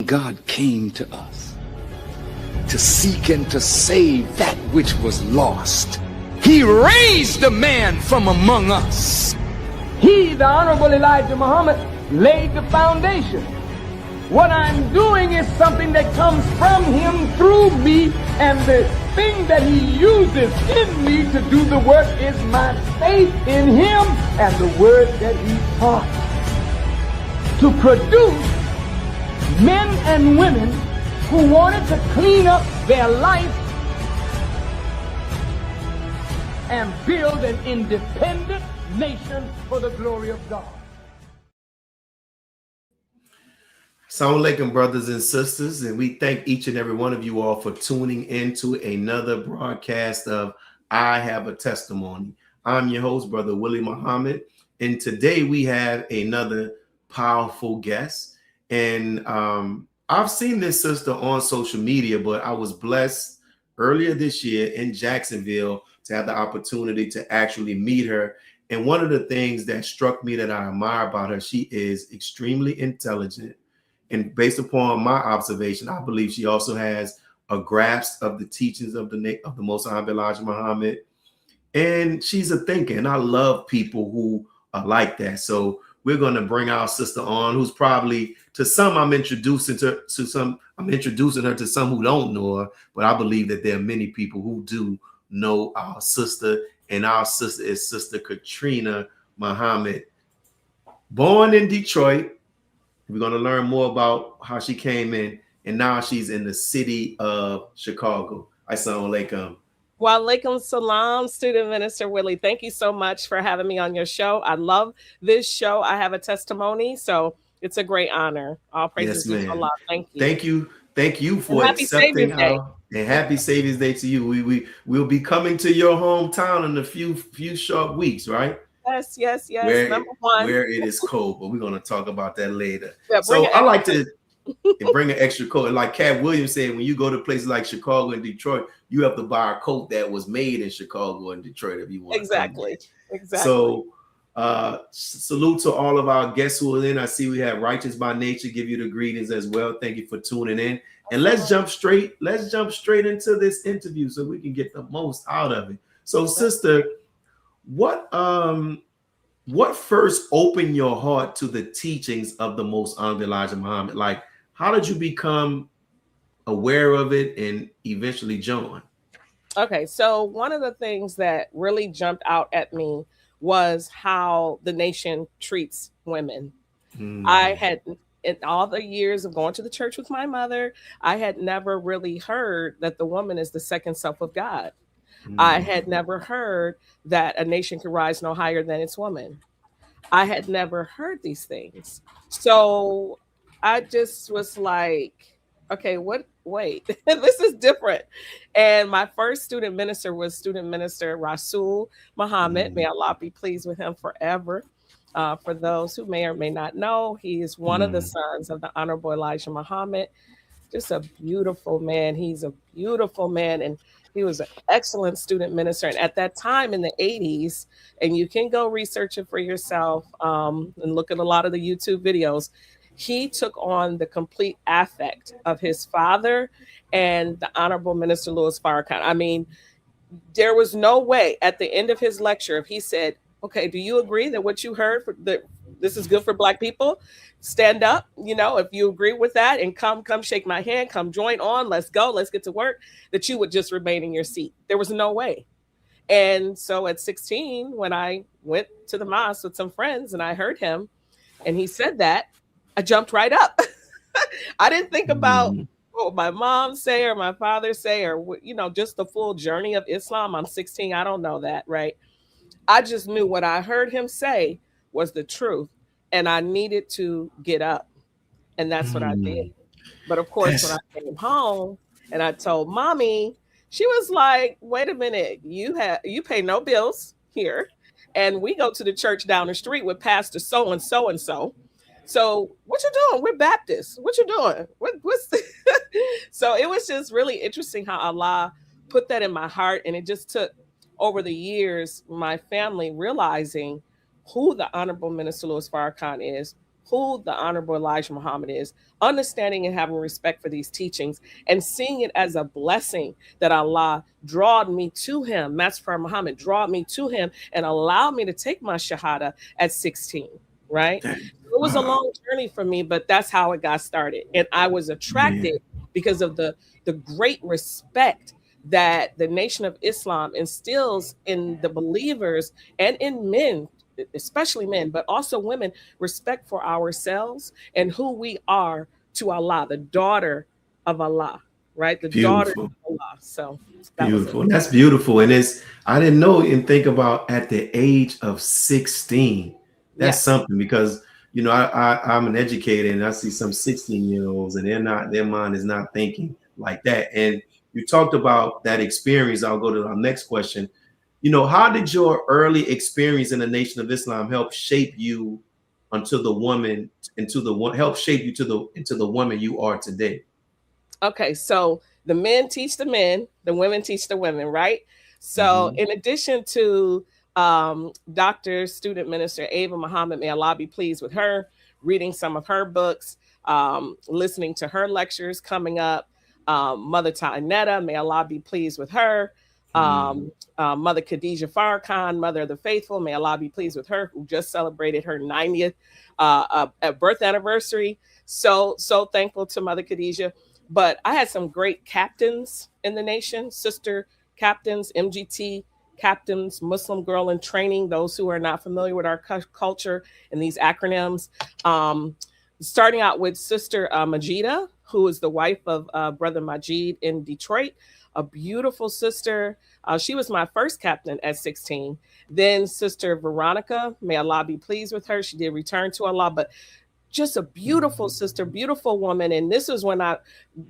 God came to us to seek and to save that which was lost. He raised a man from among us. He, the Honorable Elijah Muhammad, laid the foundation. What I'm doing is something that comes from him through me, and the thing that he uses in me to do the work is my faith in him and the word that he taught. To produce men and women who wanted to clean up their life and build an independent nation for the glory of God. Assalamu alaikum, brothers and sisters, and we thank each and every one of you all for tuning into another broadcast of I Have a Testimony. I'm your host, Brother Willie Muhammad, and today we have another powerful guest. And I've seen this sister on social media, but I was blessed earlier this year in Jacksonville to have the opportunity to actually meet her. And one of the things that struck me that I admire about her, she is extremely intelligent. And based upon my observation, I believe she also has a grasp of the teachings of the Most High Elijah Muhammad. And she's a thinker. And I love people who are like that. So we're going to bring our sister on, who's probably, to some, I'm introducing her to some who don't know her. But I believe that there are many people who do know our sister. And our sister is Sister Katrina Muhammad, born in Detroit. We're going to learn more about how she came in, and now she's in the city of Chicago. Assalamu alaikum. Wa alaikum salam, Student Minister Willie. Thank you so much for having me on your show. I love this show. I have a testimony, so it's a great honor. All praises to Allah. Thank you. Thank you for accepting our and happy Savior's Day to you. We'll be coming to your hometown in a few short weeks, right? Yes. Number one. Where it is cold, but we're going to talk about that later. Yeah, so I like to bring an extra coat. Like Cat Williams said, when you go to places like Chicago and Detroit, you have to buy a coat that was made in Chicago and Detroit if you want. Exactly. So salute to all of our guests who are in. I see we have Righteous by Nature give you the greetings as well. Thank you for tuning in. And let's jump straight into this interview so we can get the most out of it. So, sister, what first opened your heart to the teachings of the Most Honorable Elijah Muhammad? Like, how did you become aware of it and eventually join? Okay, so one of the things that really jumped out at me was how the nation treats women. I had, in all the years of going to the church with my mother, I had never really heard that the woman is the second self of God. I had never heard that a nation could rise no higher than its woman. I had never heard these things. So I just was like, okay, wait, this is different. And my first student minister was Student Minister Rasul Muhammad. May Allah be pleased with him forever. For those who may or may not know, he is one of the sons of the Honorable Elijah Muhammad. Just a beautiful man. He's a beautiful man. And he was an excellent student minister. And at that time in the 80s, and you can go research it for yourself and look at a lot of the YouTube videos, he took on the complete affect of his father and the Honorable Minister Louis Farrakhan. I mean, there was no way at the end of his lecture, if he said, okay, do you agree that what you heard, this is good for Black people? Stand up, if you agree with that, and come shake my hand, come join on, let's go, let's get to work, that you would just remain in your seat. There was no way. And so at 16, when I went to the mosque with some friends and I heard him and he said that, I jumped right up. I didn't think about what my mom say or my father say, or, just the full journey of Islam. I'm 16. I don't know that, right? I just knew what I heard him say was the truth. And I needed to get up. And that's what I did. But of course, when I came home and I told mommy, she was like, wait a minute, you pay no bills here. And we go to the church down the street with Pastor so-and-so and so. So what you doing? We're Baptists. What you doing? What's So it was just really interesting how Allah put that in my heart. And it just took over the years, my family realizing who the Honorable Minister Louis Farrakhan is who the Honorable Elijah Muhammad is, understanding and having respect for these teachings, and seeing it as a blessing that Allah drawed me to him, Master Prophet Muhammad drawed me to him and allowed me to take my Shahada at 16, right? It was a long journey for me, but that's how it got started. And I was attracted because of the great respect that the Nation of Islam instills in the believers and in men, especially men, but also women, respect for ourselves and who we are to Allah, the daughter of Allah, right? The daughter of Allah. So that beautiful. That's beautiful. And I didn't know and think about at the age of 16. That's something, because I'm an educator and I see some 16-year-olds and their mind is not thinking like that. And you talked about that experience. I'll go to our next question. How did your early experience in the Nation of Islam help shape you into the woman you are today? Okay, so the men teach the men, the women teach the women, right? So in addition to Dr. Student Minister Ava Muhammad, may Allah be pleased with her, reading some of her books, listening to her lectures coming up, Mother Ta'anetta, may Allah be pleased with her, Mother Khadija Farrakhan, Mother of the Faithful, may Allah be pleased with her, who just celebrated her 90th birth anniversary. So thankful to Mother Khadija. But I had some great captains in the nation, sister captains, MGT captains, Muslim Girl in Training, those who are not familiar with our culture and these acronyms. Starting out with Sister Majida, who is the wife of Brother Majid in Detroit, a beautiful sister. She was my first captain at 16. Then Sister Veronica, may Allah be pleased with her. She did return to Allah, but just a beautiful sister, beautiful woman. And this was when I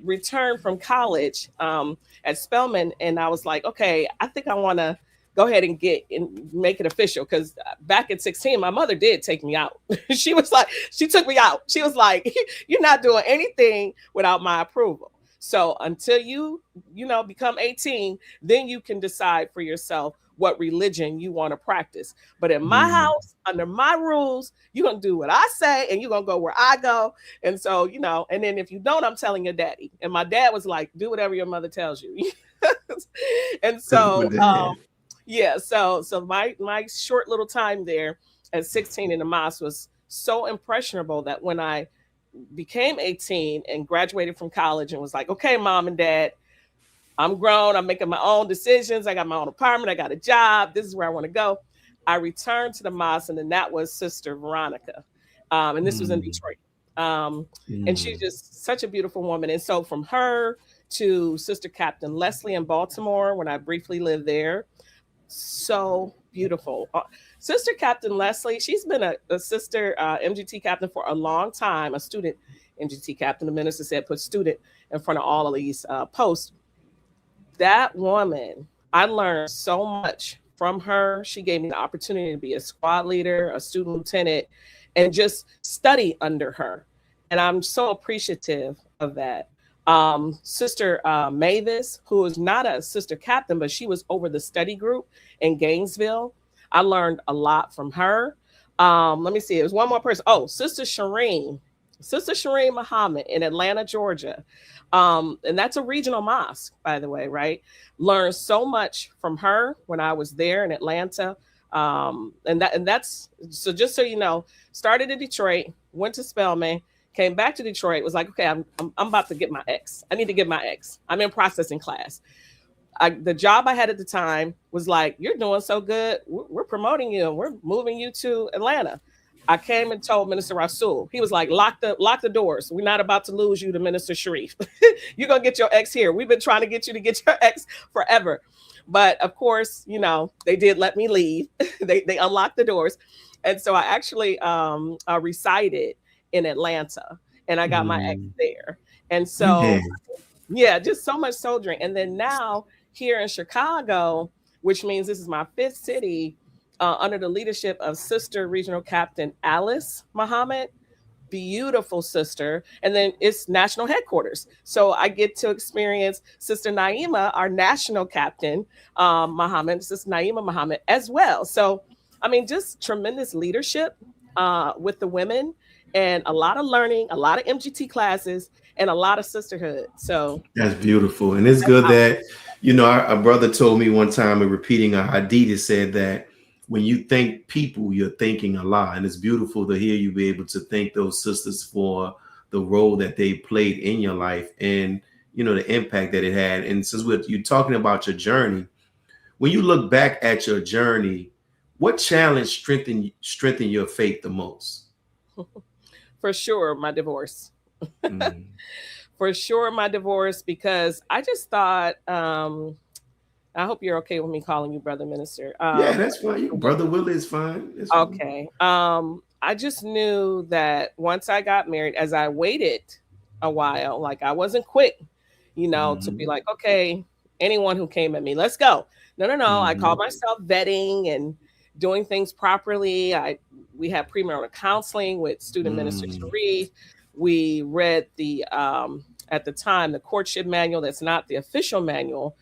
returned from college at Spelman. And I was like, okay, I think I want to go ahead and make it official. Because back at 16, my mother did take me out. She took me out. She was like, you're not doing anything without my approval. So until you become 18, then you can decide for yourself what religion you want to practice. But in my house, under my rules, you're going to do what I say and you're going to go where I go. And so, and then if you don't, I'm telling your daddy. And my dad was like, do whatever your mother tells you. And so, so my short little time there at 16 in the mosque was so impressionable that when I became 18 and graduated from college and was like, okay, mom and dad, I'm grown. I'm making my own decisions. I got my own apartment. I got a job. This is where I want to go. I returned to the mosque, and then that was Sister Veronica. And this was in Detroit. And she's just such a beautiful woman. And so from her to Sister Captain Leslie in Baltimore, when I briefly lived there, so beautiful. Sister Captain Leslie, she's been a sister MGT captain for a long time, a student MGT captain. The minister said put student in front of all of these posts. That woman, I learned so much from her. She gave me the opportunity to be a squad leader, a student lieutenant, and just study under her. And I'm so appreciative of that. Sister Mavis, who is not a sister captain, but she was over the study group in Gainesville. I learned a lot from her. Let me see. It was one more person. Oh, Sister Shireen Muhammad in Atlanta, Georgia. And that's a regional mosque, by the way, right? Learned so much from her when I was there in Atlanta. And that's, so just so you know, started in Detroit, went to Spelman, came back to Detroit, was like, okay, I'm about to get my X. I need to get my X. I'm in processing class. The job I had at the time was like, you're doing so good. We're promoting you. We're moving you to Atlanta. I came and told Minister Rasul. He was like, lock the doors. We're not about to lose you to Minister Sharif. You're going to get your X here. We've been trying to get you to get your X forever. But of course, they did let me leave. They unlocked the doors. And so I actually resided in Atlanta and I got my X there. And so, just so much soldiering. And then now here in Chicago, which means this is my fifth city, under the leadership of Sister Regional Captain Alice Muhammad, beautiful sister. And then it's national headquarters. So I get to experience Sister Naima, our national captain, Muhammad, Sister Naima Muhammad as well. So, I mean, just tremendous leadership with the women and a lot of learning, a lot of MGT classes, and a lot of sisterhood. So That's beautiful. And it's that's good how. that, our brother told me one time in repeating a hadith, said that when you think people, you're thinking Allah. And it's beautiful to hear you be able to thank those sisters for the role that they played in your life and, the impact that it had. And since you're talking about your journey, when you look back at your journey, what challenge strengthened your faith the most? For sure, my divorce. Mm. For sure, my divorce, because I just thought, I hope you're okay with me calling you brother minister. Yeah, that's fine. Brother Willie is fine. It's fine. Okay. I just knew that once I got married, as I waited a while, like I wasn't quick, to be like, okay, anyone who came at me, let's go. No, no, no. I called myself vetting and doing things properly. We had premarital counseling with student minister Sharif. We read at the time, the courtship manual. That's not the official manual.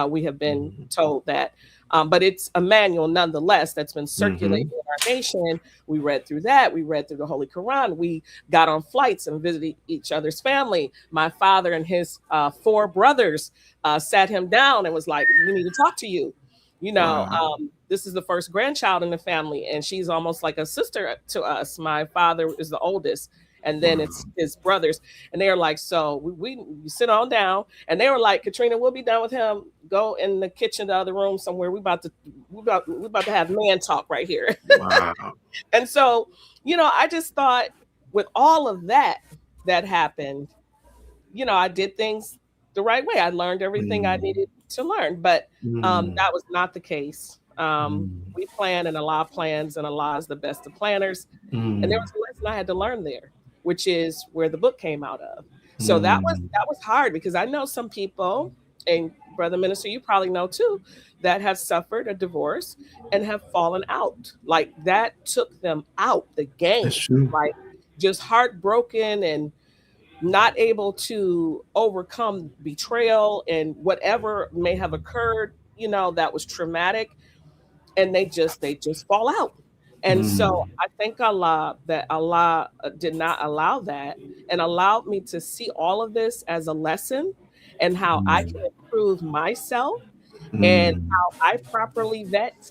We have been told that. But it's a manual nonetheless that's been circulating in our nation. We read through that. We read through the Holy Quran. We got on flights and visited each other's family. My father and his 4 brothers sat him down and was like, we need to talk to you. Wow. This is the first grandchild in the family, and she's almost like a sister to us. My father is the oldest, and then it's his brothers. And they're like, so we sit on down. And they were like, Katrina, we'll be done with him. Go in the kitchen, the other room somewhere. We about to have man talk right here. Wow. And so, I just thought with all of that happened, I did things the right way. I learned everything I needed to learn, but that was not the case. We plan, and Allah plans, and Allah is the best of planners. And there was a lesson I had to learn there, which is where the book came out of. So that was hard, because I know some people, and brother minister, you probably know too, that have suffered a divorce and have fallen out. Like that took them out the game. That's true. Like just heartbroken and not able to overcome betrayal and whatever may have occurred, that was traumatic, and they just fall out. And so I thank Allah that Allah did not allow that, and allowed me to see all of this as a lesson, and how I can improve myself, and how I properly vet,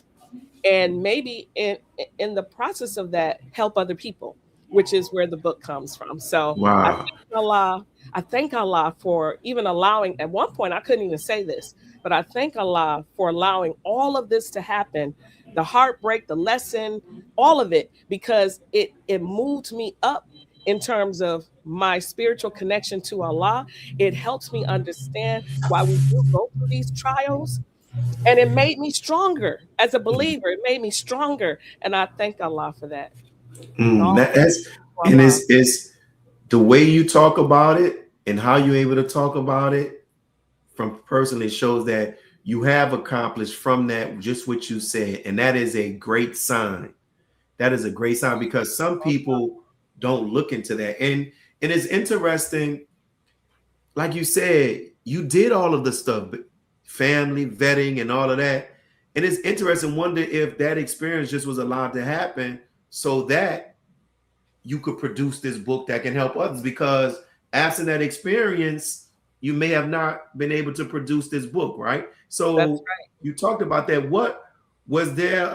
and maybe in the process of that help other people, which is where the book comes from. So Wow. I thank Allah for even allowing, at one point I couldn't even say this, but I thank Allah for allowing all of this to happen, the heartbreak, the lesson, all of it, because it moved me up in terms of my spiritual connection to Allah. It helps me understand why we do go through these trials. And it made me stronger as a believer. It made me stronger. And I thank Allah for that. It's the way you talk about it and how you're able to talk about it from personally shows that you have accomplished from that just what you said. And that is a great sign. That is a great sign, because some people don't look into that. And it's interesting. Like you said, you did all of the stuff, family, vetting, and all of that. And it's interesting, wonder if that experience just was allowed to happen so that you could produce this book that can help others, because absent that experience, you may have not been able to produce this book, right? So That's right. You talked about that. What was there?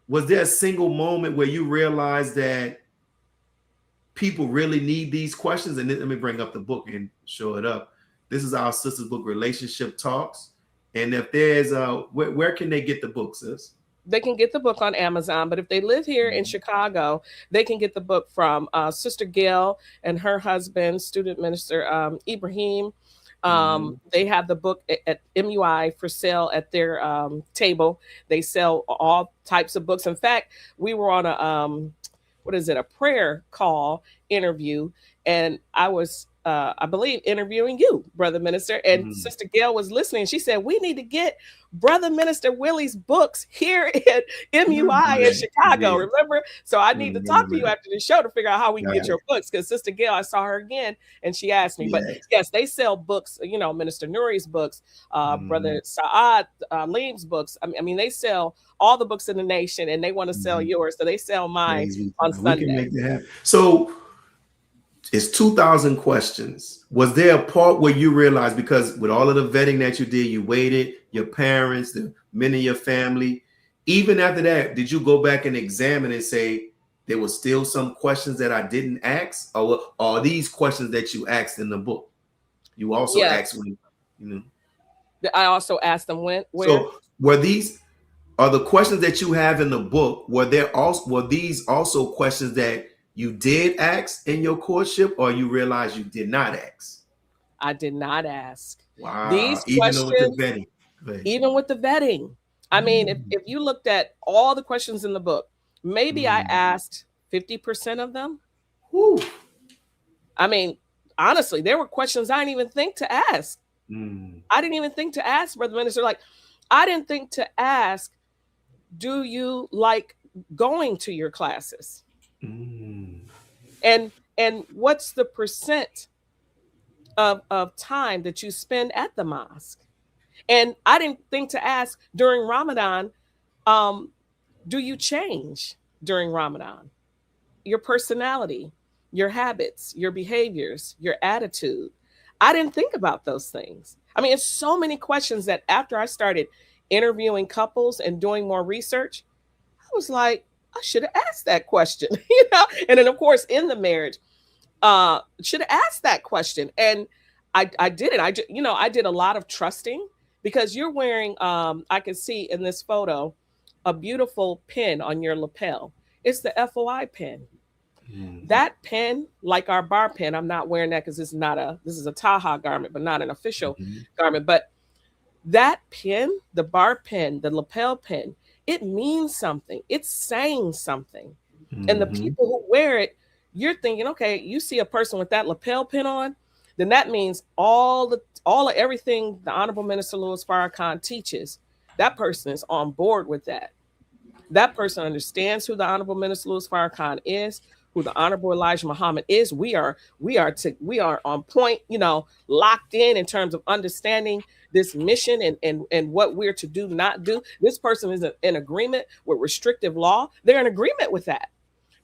Was there a single moment where you realized that people really need these questions? And then, let me bring up the book and show it up. This is our sister's book, Relationship Talks. And if there's where can they get the book, sis? They can get the book on Amazon, but if they live here in Chicago, they can get the book from Sister Gail and her husband, student minister Ibrahim. They have the book at MUI for sale at their table. They sell all types of books. In fact, we were on a prayer call interview, and I was, I believe, interviewing you, Brother Minister, and Sister Gail was listening. She said, we need to get Brother Minister Willie's books here at MUI in Chicago. Yeah. Remember? So I need to talk to you after the show to figure out how we can get your books, because Sister Gail, I saw her again, and she asked me. But yes, they sell books, you know, Minister Nuri's books, Brother Saad Leem's books. I mean, they sell all the books in the nation, and they want to sell yours. So they sell mine on Sunday. We can make that happen. So it's 2,000 questions. Was there a part where you realized, because with all of the vetting that you did, you waited, your parents, the men in your family, even after that, did you go back and examine and say, there was still some questions that I didn't ask? Or are these questions that you asked in the book? You also asked when, you know. I also asked them where. So are the questions that you have in the book, were these also questions that you did ask in your courtship, or you realized you did not ask? I did not ask. Wow. These questions, with the vetting. Even with the vetting. I mean, if you looked at all the questions in the book, maybe I asked 50% of them. Whew. I mean, honestly, there were questions I didn't even think to ask. I didn't even think to ask, Brother Minister. Like, I didn't think to ask, do you like going to your classes? And what's the percent of time that you spend at the mosque? And I didn't think to ask during Ramadan, do you change during Ramadan? Your personality, your habits, your behaviors, your attitude. I didn't think about those things. I mean, it's so many questions that after I started interviewing couples and doing more research, I was like, I should have asked that question, you know? And then of course, in the marriage, should have asked that question. And I didn't. I did a lot of trusting, because you're wearing, I can see in this photo, a beautiful pin on your lapel. It's the FOI pin. That pin, like our bar pin, I'm not wearing that because this is a Taha garment, but not an official garment. But that pin, the bar pin, the lapel pin, it means something. It's saying something. And the people who wear it, you're thinking, okay, you see a person with that lapel pin on, then that means all of everything the Honorable Minister Louis Farrakhan teaches, that person is on board with that. That person understands who the Honorable Minister Louis Farrakhan is, who the Honorable Elijah Muhammad is. We are on point, you know, locked in terms of understanding this mission and what we're to do, not do. This person is in agreement with restrictive law. They're in agreement with that.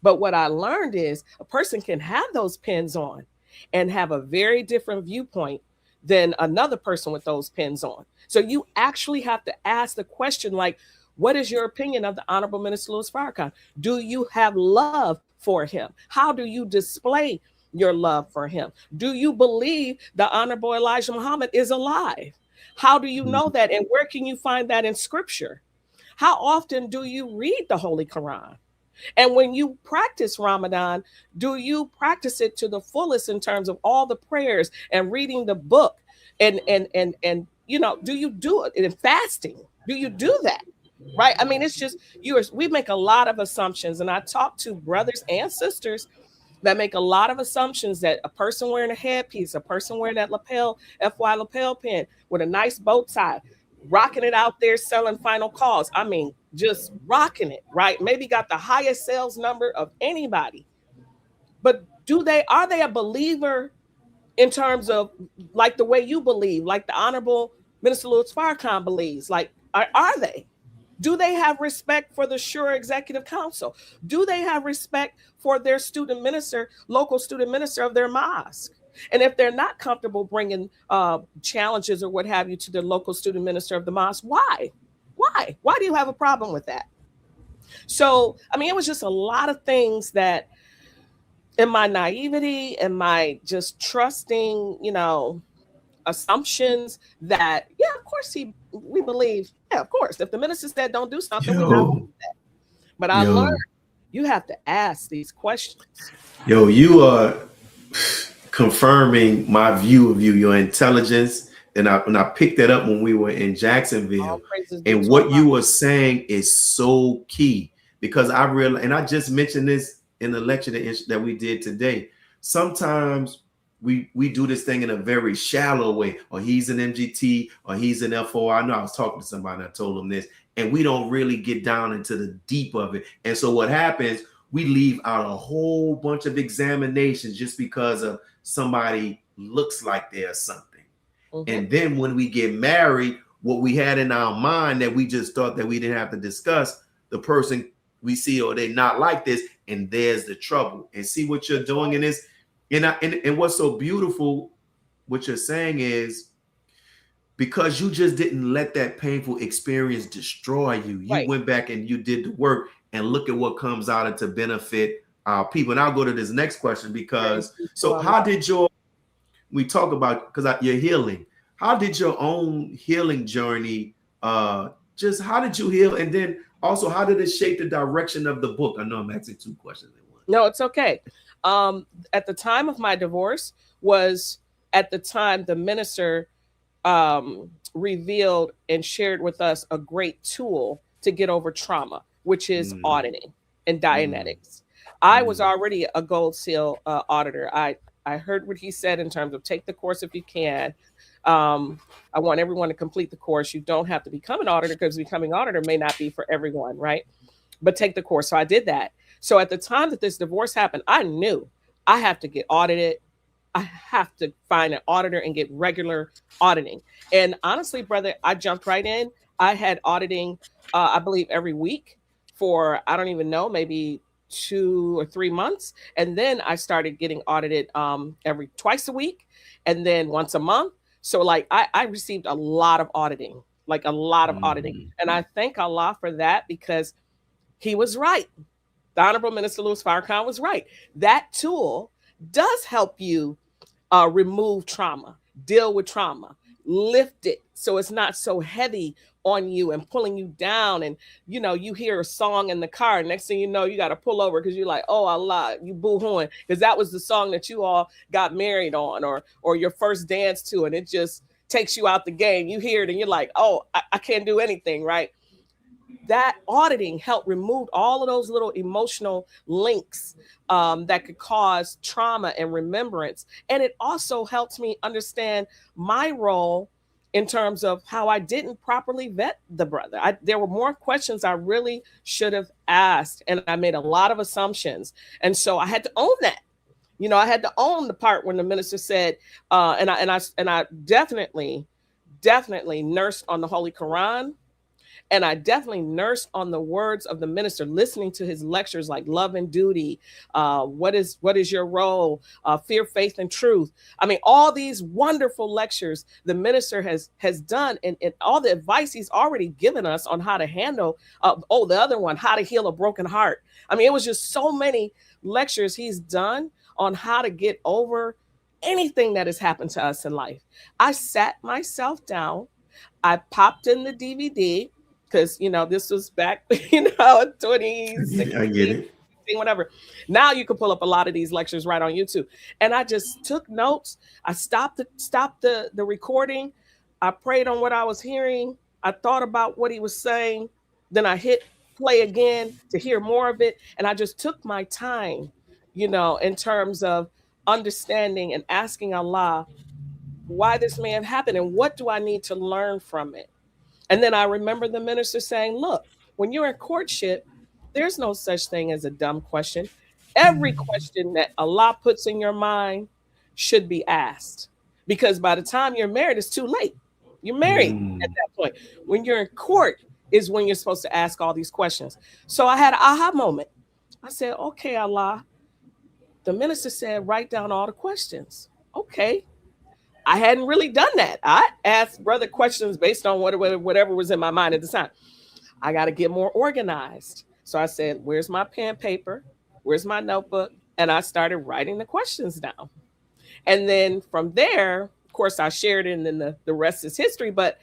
But what I learned is a person can have those pins on and have a very different viewpoint than another person with those pins on. So you actually have to ask the question, like, what is your opinion of the Honorable Minister Louis Farrakhan? Do you have love for him? How do you display your love for him? Do you believe the Honorable Elijah Muhammad is alive? How do you know that? And where can you find that in scripture? How often do you read the Holy Quran? And when you practice Ramadan, do you practice it to the fullest in terms of all the prayers and reading the book? And you know, do you do it in fasting? Do you do that? Right? I mean, it's just we make a lot of assumptions. And I talk to brothers and sisters that make a lot of assumptions that a person wearing a headpiece, a person wearing that FY lapel pin with a nice bow tie, rocking it out there, selling final calls. I mean, just rocking it, right? Maybe got the highest sales number of anybody. But are they a believer in terms of like the way you believe, like the Honorable Minister Louis Farrakhan believes? Like, are they? Do they have respect for the Shura Executive Council? Do they have respect for their student minister, local student minister of their mosque? And if they're not comfortable bringing challenges or what have you to the local student minister of the mosque, why? Why? Why do you have a problem with that? So, I mean, it was just a lot of things that in my naivety and my just trusting, you know, assumptions that, yeah, of course we believe, yeah, of course, if the minister said don't do something, we don't do that. But I learned you have to ask these questions. Yo, you are confirming my view of you, your intelligence. And I picked that up when we were in Jacksonville. And what you were saying is so key, because I realized, and I just mentioned this in the lecture that we did today, sometimes we do this thing in a very shallow way, or he's an MGT, or he's an FO. I know I was talking to somebody and I told them this, and we don't really get down into the deep of it. And so what happens, we leave out a whole bunch of examinations just because of somebody looks like they're something. And then when we get married, what we had in our mind that we just thought that we didn't have to discuss, the person we see, or they not like this, and there's the trouble. And see what you're doing in this. And what's so beautiful, what you're saying is, because you just didn't let that painful experience destroy you. You went back and you did the work, and look at what comes out of to benefit our people. And I'll go to this next question, because so how did we talk about, because your healing, how did your own healing journey, just how did you heal? And then also, how did it shape the direction of the book? I know I'm asking two questions in one. No, it's okay. At the time of my divorce was at the time the minister revealed and shared with us a great tool to get over trauma, which is auditing and Dianetics. I was already a Gold Seal auditor. I heard what he said in terms of take the course if you can. I want everyone to complete the course. You don't have to become an auditor, because becoming auditor may not be for everyone, right? But take the course. So I did that. So at the time that this divorce happened, I knew I have to get audited. I have to find an auditor and get regular auditing. And honestly, brother, I jumped right in. I had auditing, I believe, every week for, I don't even know, maybe 2 or 3 months. And then I started getting audited twice a week, and then once a month. So like I received a lot of auditing, like a lot of auditing. And I thank Allah for that, because he was right. The Honorable Minister Louis Farrakhan was right. That tool does help you remove trauma, deal with trauma, lift it so it's not so heavy on you and pulling you down. And, you know, you hear a song in the car. Next thing you know, you got to pull over because you're like, oh, Allah, you boo-hooing. Because that was the song that you all got married on, or your first dance to. And it just takes you out the game. You hear it and you're like, oh, I can't do anything, right? That auditing helped remove all of those little emotional links that could cause trauma and remembrance. And it also helps me understand my role in terms of how I didn't properly vet the brother. There were more questions I really should have asked, and I made a lot of assumptions. And so I had to own that. You know, I had to own the part when the minister said, and I definitely nursed on the Holy Quran. And I definitely nursed on the words of the minister, listening to his lectures like Love and Duty, what is your role, Fear, Faith, and Truth. I mean, all these wonderful lectures the minister has done, and all the advice he's already given us on how to handle, the other one, how to heal a broken heart. I mean, it was just so many lectures he's done on how to get over anything that has happened to us in life. I sat myself down, I popped in the DVD, because, you know, this was back, 2016, I get it. Whatever. Now you can pull up a lot of these lectures right on YouTube. And I just took notes. I stopped the recording. I prayed on what I was hearing. I thought about what he was saying. Then I hit play again to hear more of it. And I just took my time, in terms of understanding and asking Allah why this may have happened and what do I need to learn from it. And then I remember the minister saying, look, when you're in courtship, there's no such thing as a dumb question. Every question that Allah puts in your mind should be asked, because by the time you're married, it's too late. You're married at that point. When you're in court is when you're supposed to ask all these questions. So I had an aha moment. I said, okay, Allah, the minister said, write down all the questions. Okay. I hadn't really done that. I asked brother questions based on whatever was in my mind at the time. I got to get more organized. So I said, where's my pen paper? Where's my notebook? And I started writing the questions down. And then from there, of course, I shared it, and then the rest is history. But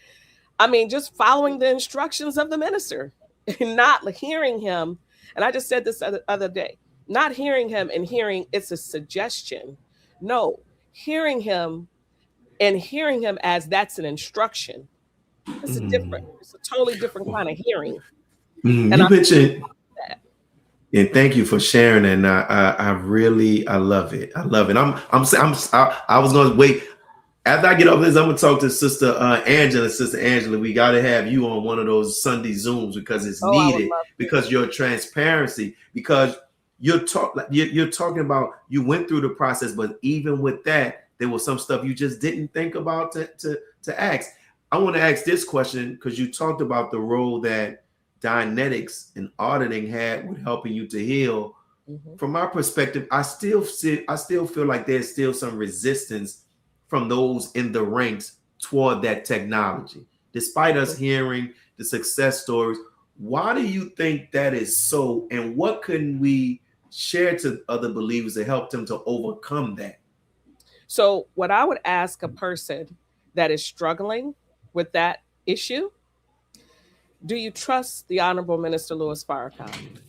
I mean, just following the instructions of the minister and not hearing him. And I just said this other day, not hearing him and hearing it's a suggestion. No, hearing him and hearing him as that's an instruction. It's a totally different kind of hearing. And you mentioned And thank you for sharing. And I really, I love it. I love it. I was going to wait. After I get off this, I'm gonna talk to Sister Angela. Sister Angela, we got to have you on one of those Sunday Zooms because it's Oh, I would needed. love to. Because your transparency, because you're talking about you went through the process, but even with that, there was some stuff you just didn't think about to ask. I want to ask this question because you talked about the role that Dianetics and auditing had with helping you to heal. Mhm. From my perspective, I still feel like there's still some resistance from those in the ranks toward that technology. Despite us hearing the success stories, why do you think that is so? And what can we share to other believers to help them to overcome that? So, what I would ask a person that is struggling with that issue, do you trust the Honorable Minister Louis Farrakhan?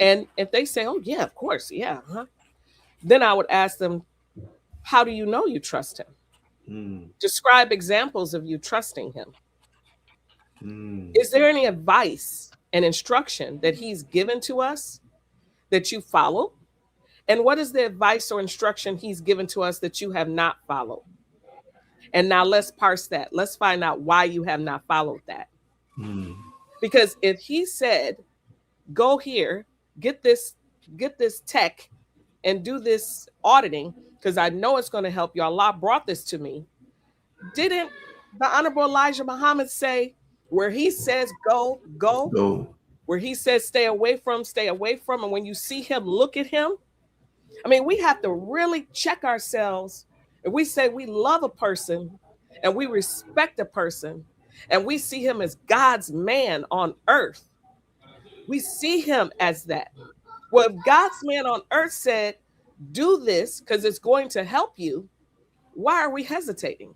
And if they say, oh, yeah, of course, yeah, then I would ask them, how do you know you trust him? Mm, Describe examples of you trusting him. mm, Is there any advice and instruction that he's given to us that you follow? And what is the advice or instruction he's given to us that you have not followed? And now let's parse that. Let's find out why you have not followed that. mm, Because if he said, go here, get this, get this tech and do this auditing, because I know it's going to help you. Allah brought this to me. Didn't the Honorable Elijah Muhammad say, where he says go, go, go. where he says stay away from, stay away from. And when you see him, look at him. I mean, we have to really check ourselves. If we say we love a person and we respect a person and we see him as God's man on earth, we see him as that. Well, if God's man on earth said, do this because it's going to help you, why are we hesitating?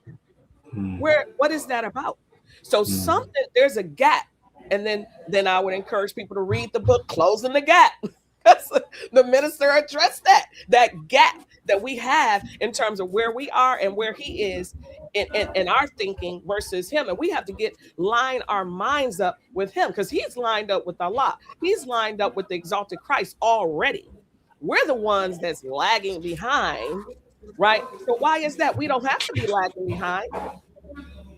Mm, What is that about? So mm, something, there's a gap. And then I would encourage people to read the book Closing the Gap. The minister addressed that gap that we have in terms of where we are and where he is in our thinking versus him. And we have to line our minds up with him because he's lined up with Allah. He's lined up with the exalted Christ already. We're the ones that's lagging behind, right? So why is that? We don't have to be lagging behind.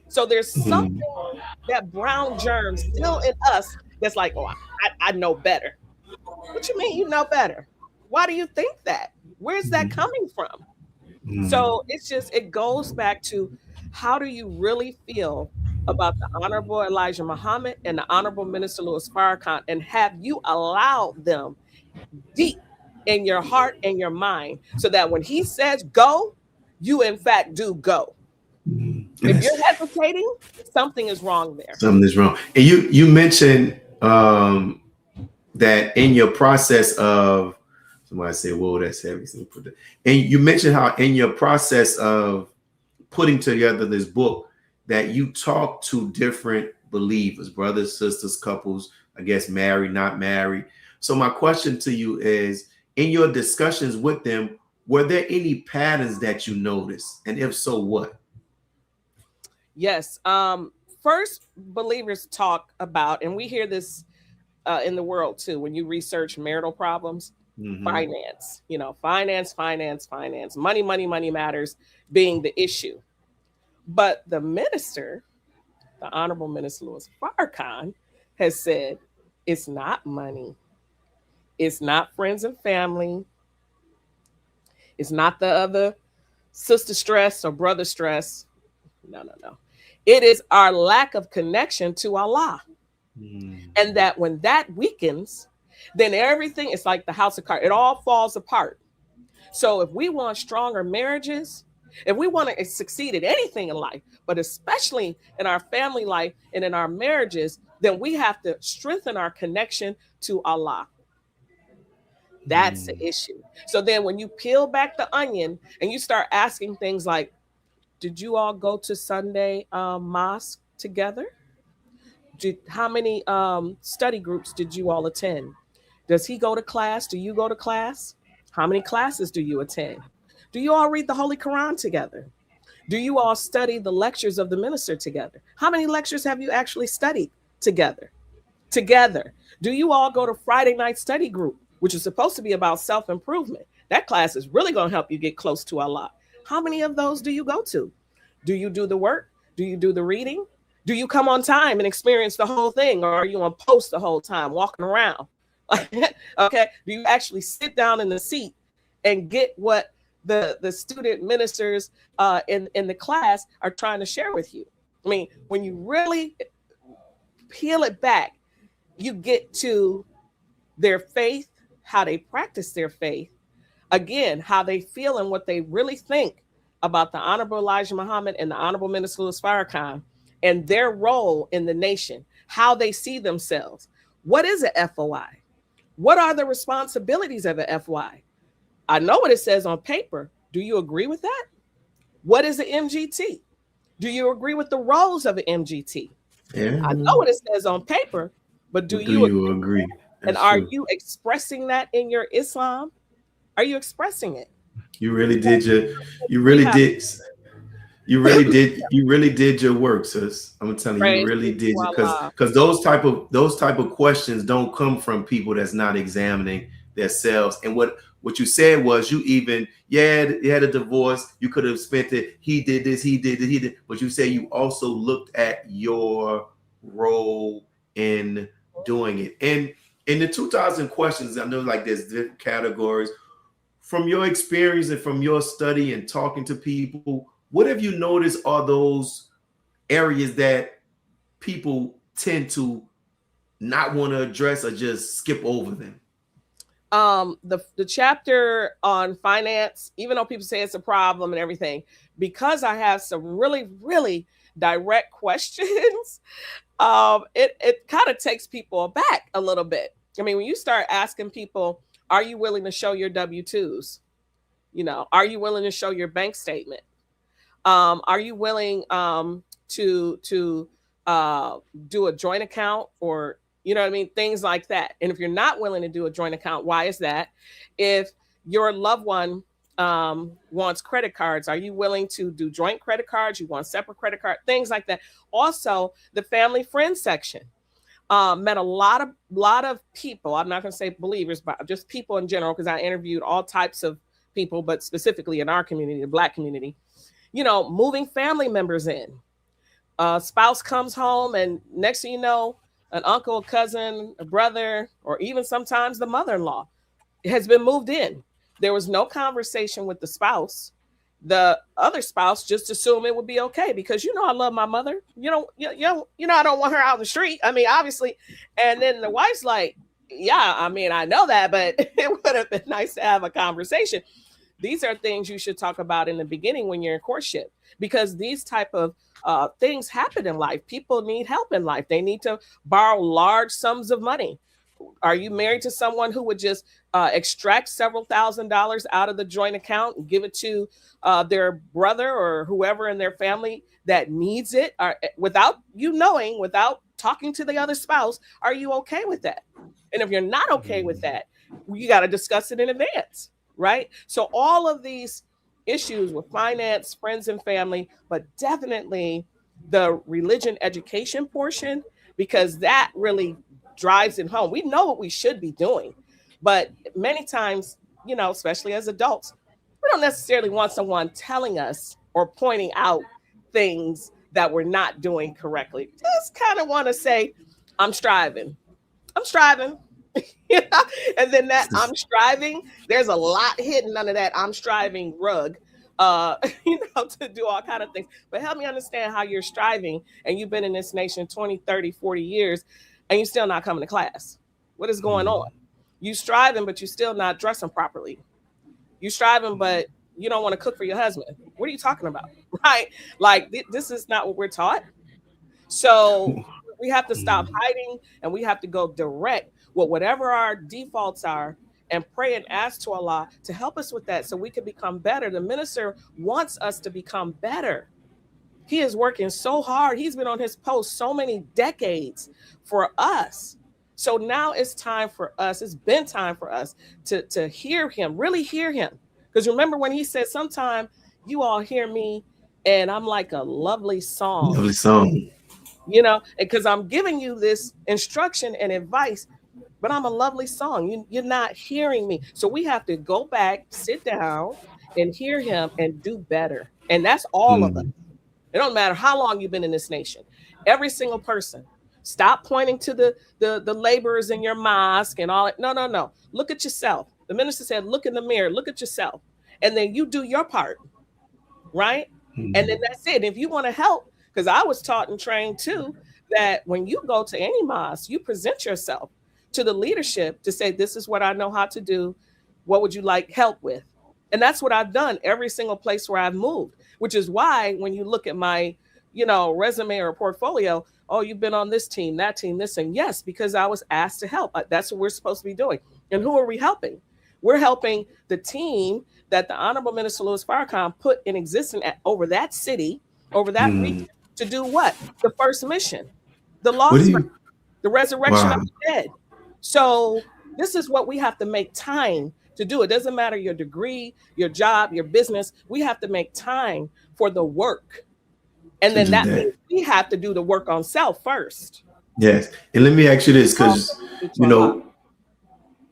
So there's something, mm, that brown germ still in us that's like, oh, I know better. What you mean you know better? Why do you think that? Where's that mm, coming from? mm, So it goes back to, how do you really feel about the Honorable Elijah Muhammad and the Honorable Minister Louis Farrakhan, and have you allowed them deep in your heart and your mind so that when he says go, you in fact do go. mm. If Yes. you're hesitating, something is wrong there. Something is wrong. And you mentioned that in your process of, somebody said, whoa, that's heavy. So put that. And you mentioned how in your process of putting together this book that you talk to different believers, brothers, sisters, couples, I guess married, not married. So my question to you is, in your discussions with them, were there any patterns that you noticed? And if so, what? Yes. First, believers talk about, and we hear this in the world too, when you research marital problems, Mm-hmm. finance, finance, money matters being the issue. But the minister, the Honorable Minister Louis Farrakhan, has said it's not money, it's not friends and family, it's not the other sister stress or brother stress. No, no, no. It is our lack of connection to Allah. Mm, And that when that weakens, then everything is like the house of cards. It all falls apart. So if we want stronger marriages, if we want to succeed at anything in life, but especially in our family life and in our marriages, then we have to strengthen our connection to Allah. That's the mm, issue. So then when you peel back the onion and you start asking things like, did you all go to Sunday mosque together? How many study groups did you all attend? Does he go to class? Do you go to class? How many classes do you attend? Do you all read the Holy Quran together? Do you all study the lectures of the minister together? How many lectures have you actually studied together? Together. Do you all go to Friday night study group, which is supposed to be about self-improvement? That class is really going to help you get close to Allah. How many of those do you go to? Do you do the work? Do you do the reading? Do you come on time and experience the whole thing? Or are you on post the whole time walking around? Okay. Do you actually sit down in the seat and get what the student ministers in the class are trying to share with you? I mean, when you really peel it back, you get to their faith, how they practice their faith, again, how they feel and what they really think about the Honorable Elijah Muhammad and the Honorable Minister Louis Farrakhan and their role in the nation, how they see themselves. What is a FOI? What are the responsibilities of a FY? I know what it says on paper. Do you agree with that? What is an MGT? Do you agree with the roles of an MGT? Yeah. I know what it says on paper, but do you agree? And are you expressing that in your Islam? Are you expressing it? You really did your work, sis. I'm telling you, you really did, because those type of questions don't come from people that's not examining themselves. And what you said was, you had a divorce, you could have spent it, he did this, he did, but you say you also looked at your role in doing it. And in the 2,000 questions, I know like there's different categories. From your experience and from your study and talking to people, what have you noticed are those areas that people tend to not want to address or just skip over them? The chapter on finance, even though people say it's a problem and everything, because I have some really, really direct questions, it kind of takes people aback a little bit. I mean, when you start asking people, are you willing to show your W-2s? Are you willing to show your bank statement? Are you willing to do a joint account, or things like that? And if you're not willing to do a joint account, why is that? If your loved one wants credit cards, are you willing to do joint credit cards? You want separate credit card, things like that. Also, the family friend section. Met a lot of people. I'm not going to say believers, but just people in general, because I interviewed all types of people, but specifically in our community, the Black community, moving family members in. Spouse comes home, and next thing you know, an uncle, a cousin, a brother, or even sometimes the mother-in-law has been moved in. There was no conversation with the spouse. The other spouse just assumed it would be okay because, I love my mother. I don't want her out in the street. I mean, obviously. And then the wife's like, yeah, I mean, I know that, but it would have been nice to have a conversation. These are things you should talk about in the beginning when you're in courtship, because these type of things happen in life. People need help in life. They need to borrow large sums of money. Are you married to someone who would just extract several $1,000s out of the joint account and give it to their brother or whoever in their family that needs it, without talking to the other spouse? Are you okay with that? And if you're not okay with that, you got to discuss it in advance, right? So all of these issues with finance, friends and family, but definitely the religion education portion, because that really drives it home. We know what we should be doing, but many times, especially as adults, we don't necessarily want someone telling us or pointing out things that we're not doing correctly. Just kind of want to say, I'm striving. And then that I'm striving, there's a lot hidden under that I'm striving rug, to do all kind of things. But help me understand how you're striving, and you've been in this nation 20, 30, 40 years, and you're still not coming to class. What is going on? You striving, but you're still not dressing properly. You striving, but you don't want to cook for your husband. What are you talking about? Right? Like, this is not what we're taught. So we have to stop hiding, and we have to go direct with whatever our defaults are and pray and ask to Allah to help us with that so we can become better. The minister wants us to become better. He is working so hard. He's been on his post so many decades for us. So now it's time for us. It's been time for us to hear him, really hear him. Because remember when he said, sometime you all hear me and I'm like a lovely song. Lovely song. Because I'm giving you this instruction and advice but I'm a lovely song. You're not hearing me. So we have to go back, sit down, and hear him and do better. And that's all of us. Mm. It don't matter how long you've been in this nation. Every single person. Stop pointing to the laborers in your mosque and all that. No, no, no. Look at yourself. The minister said, look in the mirror, look at yourself. And then you do your part, right? And then that's it. If you want to help, because I was taught and trained too, that when you go to any mosque, you present yourself to the leadership to say, this is what I know how to do. What would you like help with? And that's what I've done every single place where I've moved, which is why when you look at my, resume or portfolio, oh, you've been on this team, that team, this, and yes, because I was asked to help. That's what we're supposed to be doing. And who are we helping? We're helping the team that the Honorable Minister Louis Farrakhan put in existence over that city, over that region, to do what? The first mission, the lost, the resurrection of the dead. So this is what we have to make time to do. It doesn't matter your degree, your job, your business. We have to make time for the work. And then that means we have to do the work on self first. Yes. And let me ask you this, because,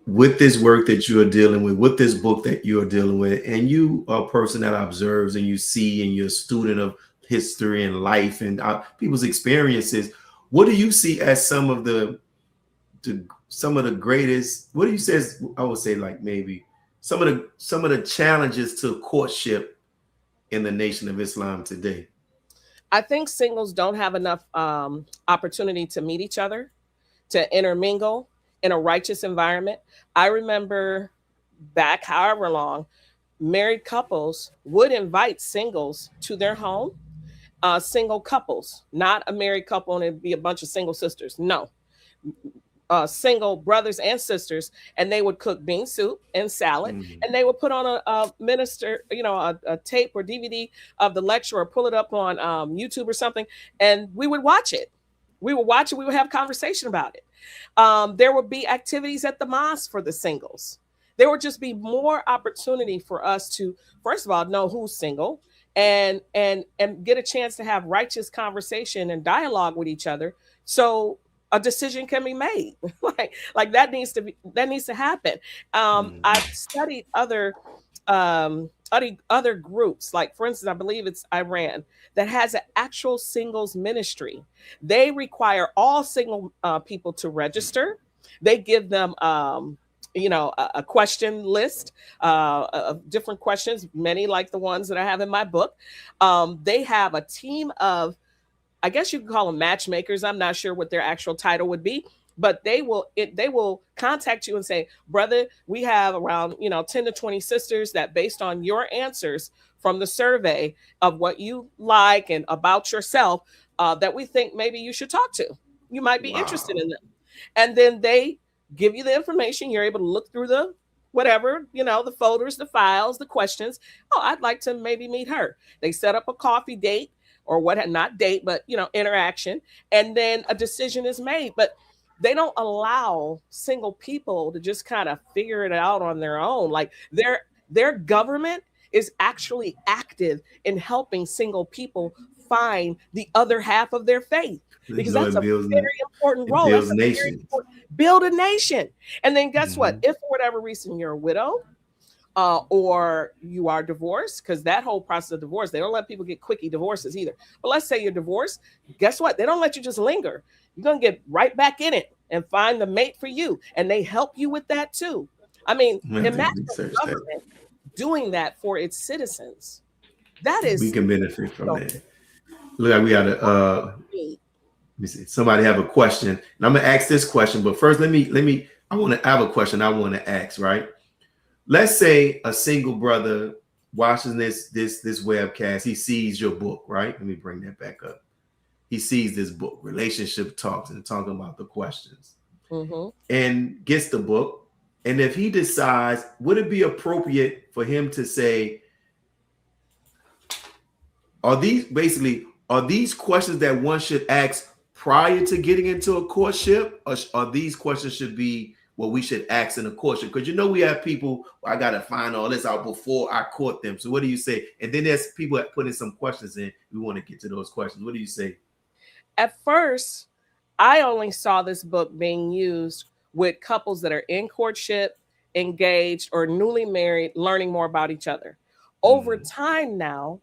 with this work that you are dealing with this book that you are dealing with, and you are a person that observes and you see, and you're a student of history and life and people's experiences, what do you see as some of the greatest, what do you say, I would say, like maybe some of the challenges to courtship in the Nation of Islam today? I think singles don't have enough opportunity to meet each other, to intermingle in a righteous environment. I remember back however long, married couples would invite singles to their home, single couples, not a married couple and it'd be a bunch of single sisters. No. Single brothers and sisters, and they would cook bean soup and salad, and they would put on a minister, a tape or DVD of the lecture, or pull it up on YouTube or something, and we would watch it. We would watch it. We would have conversation about it. There would be activities at the mosque for the singles. There would just be more opportunity for us to, first of all, know who's single and get a chance to have righteous conversation and dialogue with each other. So a decision can be made. like that needs to happen. I've studied other groups, like for instance, I believe it's Iran, that has an actual singles ministry. They require all single people to register. They give them a question list of different questions, many like the ones that I have in my book. They have a team of, I guess you could call them matchmakers. I'm not sure what their actual title would be, but they will contact you and say, brother, we have around 10 to 20 sisters that, based on your answers from the survey of what you like and about yourself, that we think maybe you should talk to. You might be interested in them. And then they give you the information. You're able to look through the whatever, the folders, the files, the questions. Oh, I'd like to maybe meet her. They set up a coffee date, or not date, but interaction, and then a decision is made. But they don't allow single people to just kind of figure it out on their own. Like their government is actually active in helping single people find the other half of their faith, because that's a very important role. Build a nation. And then guess what? If for whatever reason you're a widow, or you are divorced, because that whole process of divorce, they don't let people get quickie divorces either. But let's say you're divorced, guess what? They don't let you just linger. You're going to get right back in it and find the mate for you. And they help you with that too. I mean, imagine the government doing that for its citizens. That is, we can benefit from that. Look, like we got to somebody have a question. And I'm going to ask this question, but first I have a question I want to ask, right? Let's say a single brother watching this webcast, he sees your book, right? Let me bring that back up. He sees this book, Relationship Talks, and talking about the questions, and gets the book. And if he decides, would it be appropriate for him to say, are these questions that one should ask prior to getting into a courtship, or these questions should be what we should ask in a courtship? Because we have people, I got to find all this out before I court them. So what do you say? And then there's people that put in some questions in. We want to get to those questions. What do you say? At first, I only saw this book being used with couples that are in courtship, engaged, or newly married, learning more about each other. Over time now,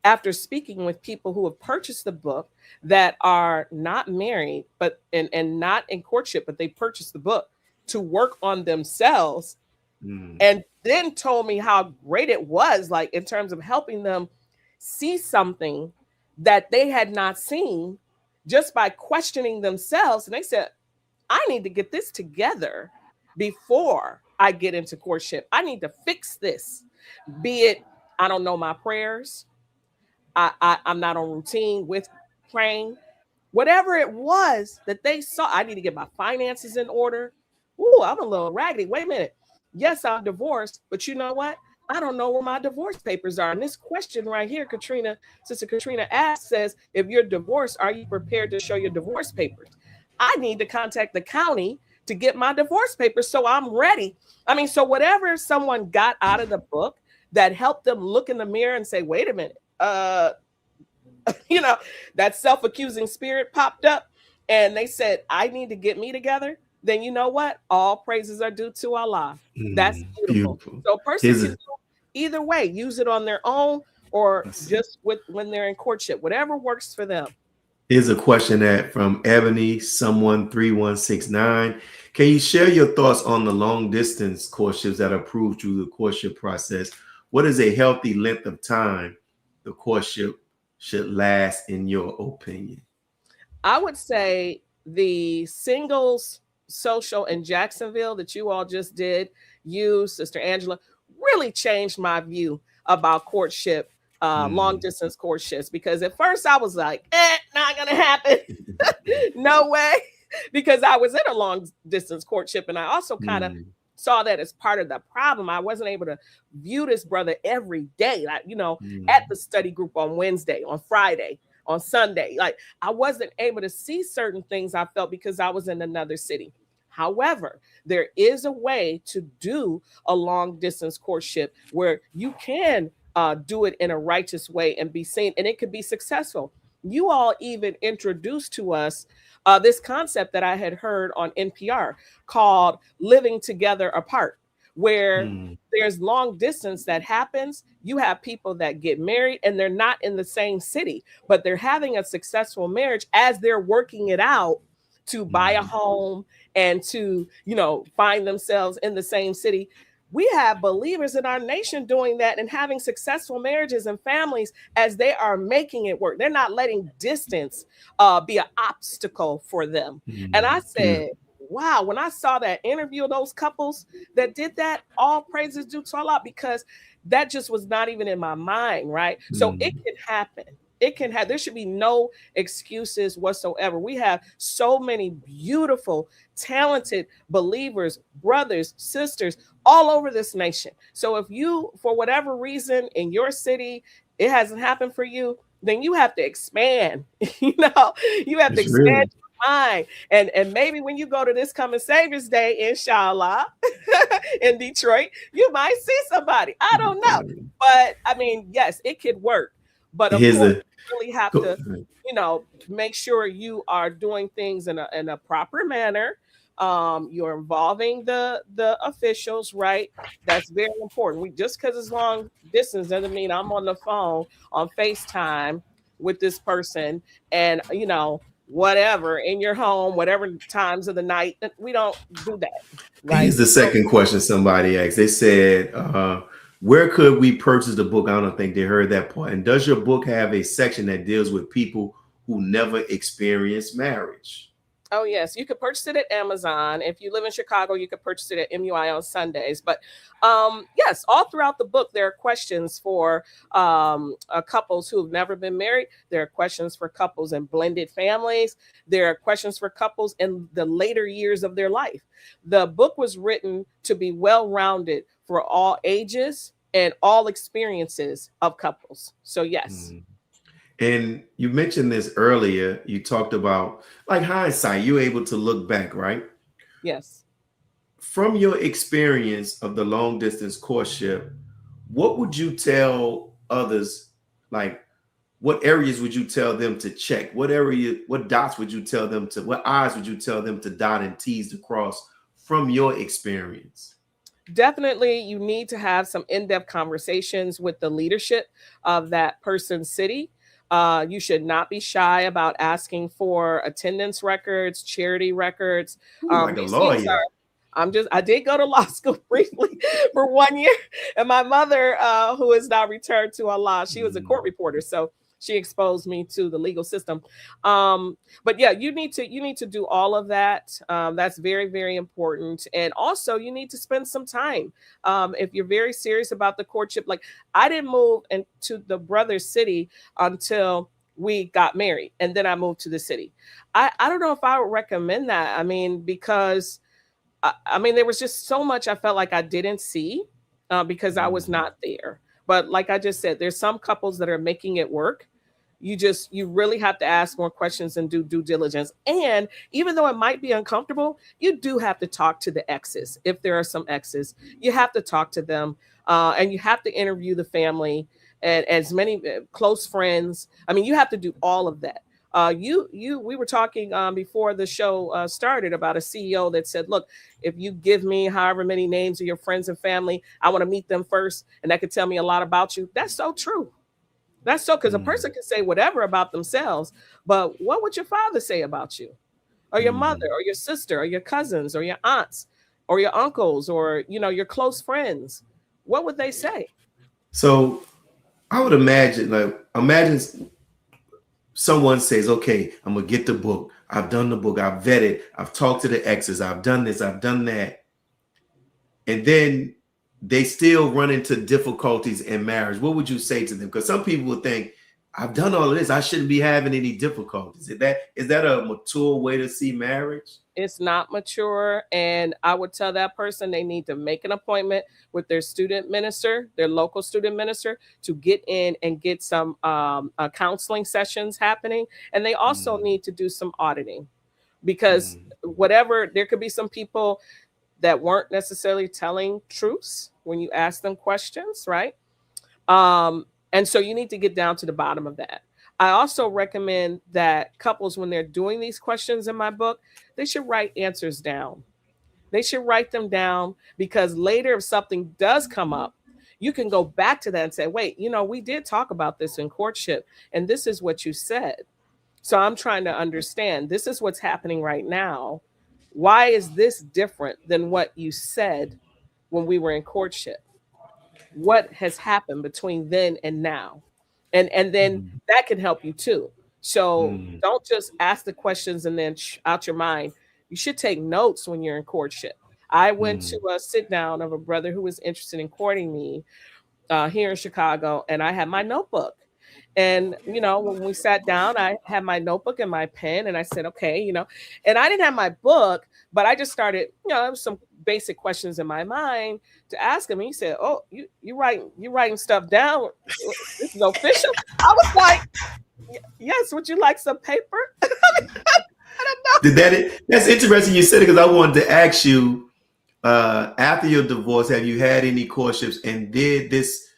after speaking with people who have purchased the book that are not married, but and not in courtship, but they purchased the book to work on themselves, and then told me how great it was, like in terms of helping them see something that they had not seen just by questioning themselves. And they said, I need to get this together before I get into courtship. I need to fix this. Be it, I don't know my prayers. I'm not on routine with praying. Whatever it was that they saw, I need to get my finances in order. Ooh, I'm a little raggedy. Wait a minute. Yes, I'm divorced, but you know what? I don't know where my divorce papers are. And this question right here, Katrina, Sister Katrina asked, says, if you're divorced, are you prepared to show your divorce papers? I need to contact the county to get my divorce papers so I'm ready. I mean, so whatever someone got out of the book that helped them look in the mirror and say, wait a minute, that self-accusing spirit popped up and they said, I need to get me together, then you know what? All praises are due to Allah. That's beautiful. So a person can do either way, use it on their own or just when they're in courtship, whatever works for them. Here's a question from Ebony, someone 3169. Can you share your thoughts on the long distance courtships that are approved through the courtship process? What is a healthy length of time the courtship should last, in your opinion? I would say the singles social in Jacksonville that you all just did, you, Sister Angela, really changed my view about courtship, long distance courtships, because at first I was like, not gonna happen. No way. Because I was in a long distance courtship and I also kind of saw that as part of the problem. I wasn't able to view this brother every day, like, at the study group on Wednesday, on Friday, on Sunday. Like, I wasn't able to see certain things, I felt, because I was in another city. However, there is a way to do a long distance courtship where you can do it in a righteous way and be seen, and it could be successful. You all even introduced to us this concept that I had heard on NPR called living together apart, where there's long distance that happens. You have people that get married and they're not in the same city, but they're having a successful marriage as they're working it out to buy a home and to, find themselves in the same city. We have believers in our nation doing that and having successful marriages and families as they are making it work. They're not letting distance be an obstacle for them. And I said, wow, when I saw that interview of those couples that did that, all praises due to Allah, because that just was not even in my mind, right? So it can happen. There should be no excuses whatsoever. We have so many beautiful, talented believers, brothers, sisters, all over this nation. So if you, for whatever reason in your city, it hasn't happened for you, then you have to expand. You have to expand your mind. And maybe when you go to this coming Savior's Day, inshallah, in Detroit, you might see somebody. I don't know. But I mean, yes, it could work. But of course, you really have to, make sure you are doing things in a proper manner. You're involving the officials, right? That's very important. Just because it's long distance doesn't mean I'm on the phone on FaceTime with this person and whatever in your home, whatever times of the night. We don't do that. Right? Here's the second question somebody asked. They said, where could we purchase the book? I don't think they heard that part. And does your book have a section that deals with people who never experienced marriage? Oh, yes. You could purchase it at Amazon. If you live in Chicago, you could purchase it at MUI on Sundays. But yes, all throughout the book, there are questions for couples who have never been married. There are questions for couples in blended families. There are questions for couples in the later years of their life. The book was written to be well-rounded for all ages and all experiences of couples. So, yes. And you mentioned this earlier. You talked about like hindsight. You're able to look back, right? Yes. From your experience of the long distance courtship, what would you tell others? Like, what areas would you tell them to check? What dots would you tell them to? What I's would you tell them to dot and T's to cross from your experience? Definitely, you need to have some in-depth conversations with the leadership of that person's city. You should not be shy about asking for attendance records, charity records. Ooh, like a These things lawyer. I did go to law school briefly for 1 year. And my mother, who is now returned to Allah, she was a court reporter. So she exposed me to the legal system. But yeah, you need to do all of that. That's very, very important. And also you need to spend some time. If you're very serious about the courtship, like I didn't move into the brother's city until we got married. And then I moved to the city. I don't know if I would recommend that. I mean, because I mean, there was just so much I felt like I didn't see because I was not there. But like I just said, there's some couples that are making it work. You really have to ask more questions and do due diligence. And even though it might be uncomfortable, you do have to talk to the exes. If there are some exes, you have to talk to them and you have to interview the family and as many close friends. I mean, you have to do all of that. We were talking before the show started about a CEO that said, look, if you give me however many names of your friends and family, I want to meet them first. And that could tell me a lot about you. That's so true. That's so, because a person can say whatever about themselves, but what would your father say about you, or your mother, or your sister, or your cousins, or your aunts, or your uncles, or your close friends? What would they say? So I would imagine someone says, okay, I'm gonna get the book. I've done the book. I've vetted. I've talked to the exes. I've done this. I've done that. And then they still run into difficulties in marriage. What would you say to them? Because some people would think, I've done all of this, I shouldn't be having any difficulties. Is that a mature way to see marriage? It's not mature. And I would tell that person they need to make an appointment with their student minister, their local student minister, to get in and get some counseling sessions happening. And they also need to do some auditing, because there could be some people that weren't necessarily telling truths when you ask them questions, right? And so you need to get down to the bottom of that. I also recommend that couples, when they're doing these questions in my book, they should write answers down. They should write them down, because later if something does come up, you can go back to that and say, wait, we did talk about this in courtship, and this is what you said. So I'm trying to understand, this is what's happening right now. Why is this different than what you said when we were in courtship? What has happened between then and now? And then that can help you too. So don't just ask the questions and then out your mind. You should take notes when you're in courtship. I went to a sit down of a brother who was interested in courting me here in Chicago, and I had my notebook. And, when we sat down, I had my notebook and my pen, and I said, okay, and I didn't have my book, but I just started, there was some basic questions in my mind to ask him. And he said, oh, you writing stuff down. This is official. I was like, yes, would you like some paper? I don't know. That's interesting you said it, because I wanted to ask you, after your divorce, have you had any courtships, and did this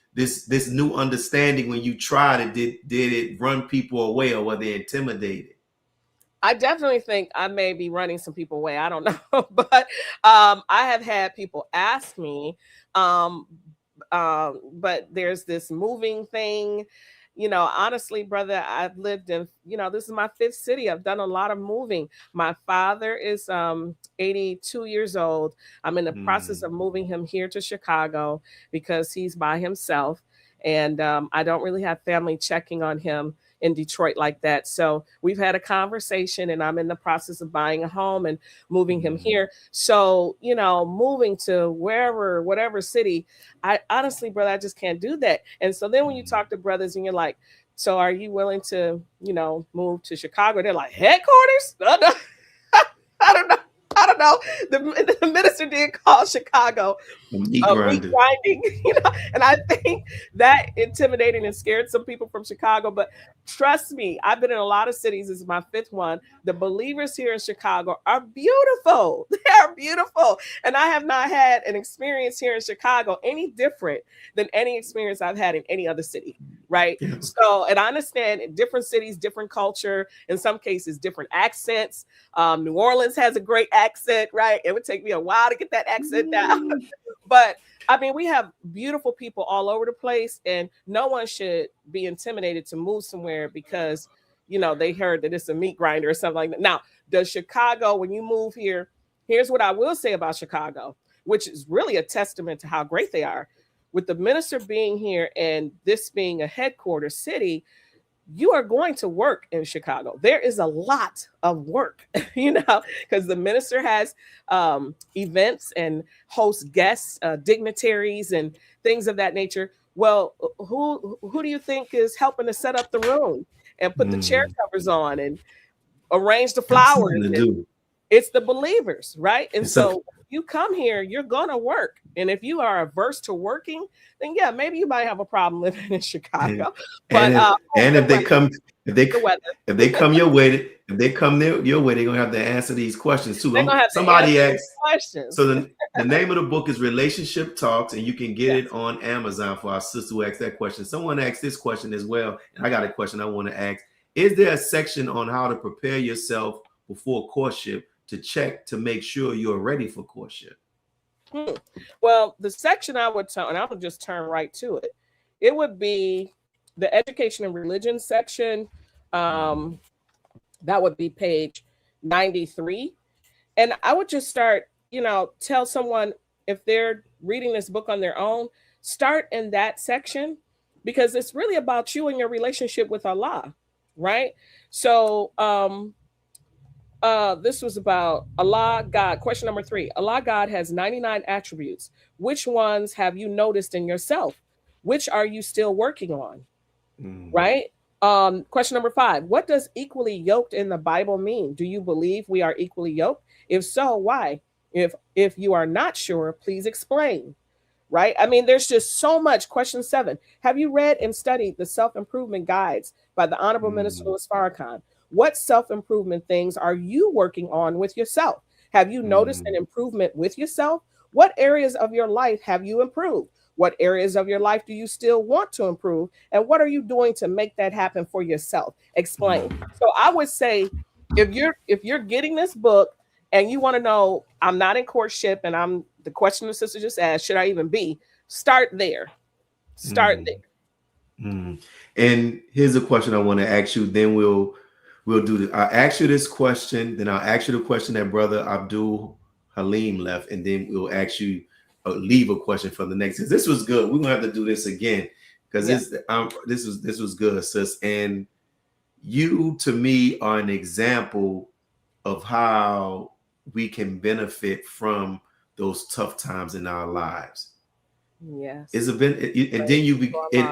new understanding, when you tried it, did it run people away, or were they intimidated? I definitely think I may be running some people away. I don't know, but I have had people ask me, but there's this moving thing. Honestly, brother, I've lived in, this is my fifth city. I've done a lot of moving. My father is 82 years old. I'm in the process of moving him here to Chicago because he's by himself. And I don't really have family checking on him in Detroit like that. So we've had a conversation, and I'm in the process of buying a home and moving him here. So, moving to whatever city, I honestly, brother, I just can't do that. And so then when you talk to brothers and you're like, so are you willing to, move to Chicago? They're like, headquarters? No. I don't know. The minister did call Chicago meat grinding, and I think that intimidated and scared some people from Chicago. But trust me, I've been in a lot of cities. This is my fifth one. The believers here in Chicago are beautiful. They are beautiful. And I have not had an experience here in Chicago any different than any experience I've had in any other city. Right. Yeah. So, and I understand in different cities, different culture, in some cases, different accents. New Orleans has a great accent. accent, right? It would take me a while to get that accent down. But I mean, we have beautiful people all over the place, and no one should be intimidated to move somewhere because, you know, they heard that it's a meat grinder or something like that. Now, does Chicago, when you move here, here's what I will say about Chicago, which is really a testament to how great they are. With the minister being here and this being a headquarters city, you are going to work in Chicago. There is a lot of work, you know, because the minister has events and hosts guests, dignitaries, and things of that nature. Well, who do you think is helping to set up the room and put the chair covers on and arrange the flowers? It's the believers, right? And so you come here, you're gonna work. And if you are averse to working, then yeah, maybe you might have a problem living in Chicago. If they come your way, they're gonna have to answer these questions too. Somebody asked questions. So the name of the book is Relationship Talks, and you can get it on Amazon for our sister who asked that question. Someone asked this question as well, and I got a question I want to ask. Is there a section on how to prepare yourself before courtship to check to make sure you're ready for courtship? Well, the section I would tell, and I would just turn right to it. It would be the education and religion section. That would be page 93. And I would just start, you know, tell someone if they're reading this book on their own, start in that section because it's really about you and your relationship with Allah, right? So, this was about Allah, God. Question number 3. Allah, God has 99 attributes. Which ones have you noticed in yourself? Which are you still working on? Right? Question number 5. What does equally yoked in the Bible mean? Do you believe we are equally yoked? If so, why? If you are not sure, please explain. Right? I mean, there's just so much. Question 7. Have you read and studied the self-improvement guides by the Honorable Minister Louis Farrakhan? What self-improvement things are you working on with yourself? Have you noticed an improvement with yourself? What areas of your life have you improved? What areas of your life do you still want to improve? And what are you doing to make that happen for yourself? Explain. So I would say if you're getting this book and you want to know, I'm not in courtship and the question the sister just asked, should I even be? Start there. Start there. And here's a question I want to ask you. Then we'll do this. I'll ask you this question, then I'll ask you the question that Brother Abdul Halim left, and then we'll ask you leave a question for the next. This was good. We're gonna have to do this again because this was good, sis. And you, to me, are an example of how we can benefit from those tough times in our lives. Yes. And then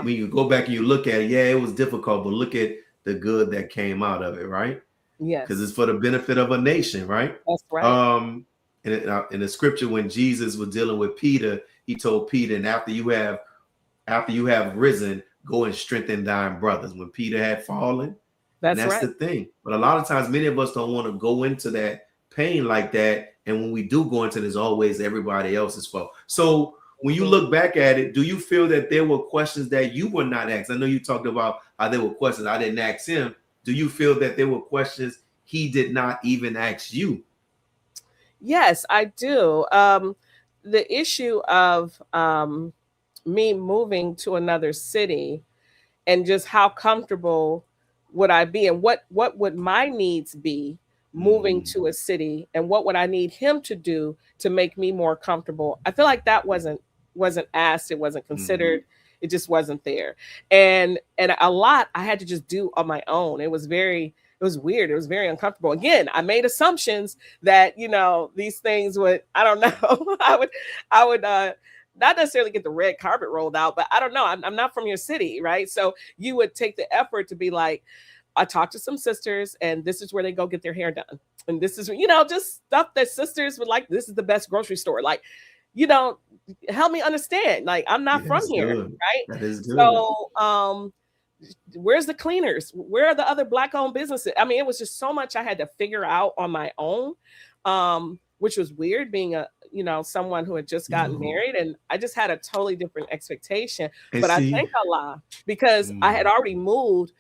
when you go back and you look at it, yeah, it was difficult, but look at the good that came out of it, right? Yes. Because it's for the benefit of a nation, right? That's right. In the scripture, when Jesus was dealing with Peter, he told Peter, and after you have risen, go and strengthen thine brothers. When Peter had fallen, that's right. The thing. But a lot of times, many of us don't want to go into that pain like that. And when we do go into it, it's always everybody else's fault. So when you look back at it, do you feel that there were questions that you were not asked? I know you talked about how there were questions I didn't ask him. Do you feel that there were questions he did not even ask you? Yes, I do. The issue of me moving to another city and just how comfortable would I be and what would my needs be moving to a city and what would I need him to do to make me more comfortable? I feel like that wasn't asked. It wasn't considered. It just wasn't there. And a lot I had to just do on my own. It was weird. It was very uncomfortable. Again, I made assumptions that, you know, these things would, I don't know. I would not necessarily get the red carpet rolled out, but I don't know. I'm not from your city, right? So you would take the effort to be like, I talked to some sisters and this is where they go get their hair done. And this is, you know, just stuff that sisters would like, this is the best grocery store. Like, you know, help me understand. Like, I'm not from here, right? That is good. So, where's the cleaners? Where are the other Black-owned businesses? I mean, it was just so much I had to figure out on my own, which was weird being someone who had just gotten married. And I just had a totally different expectation. But I thank Allah because I had already moved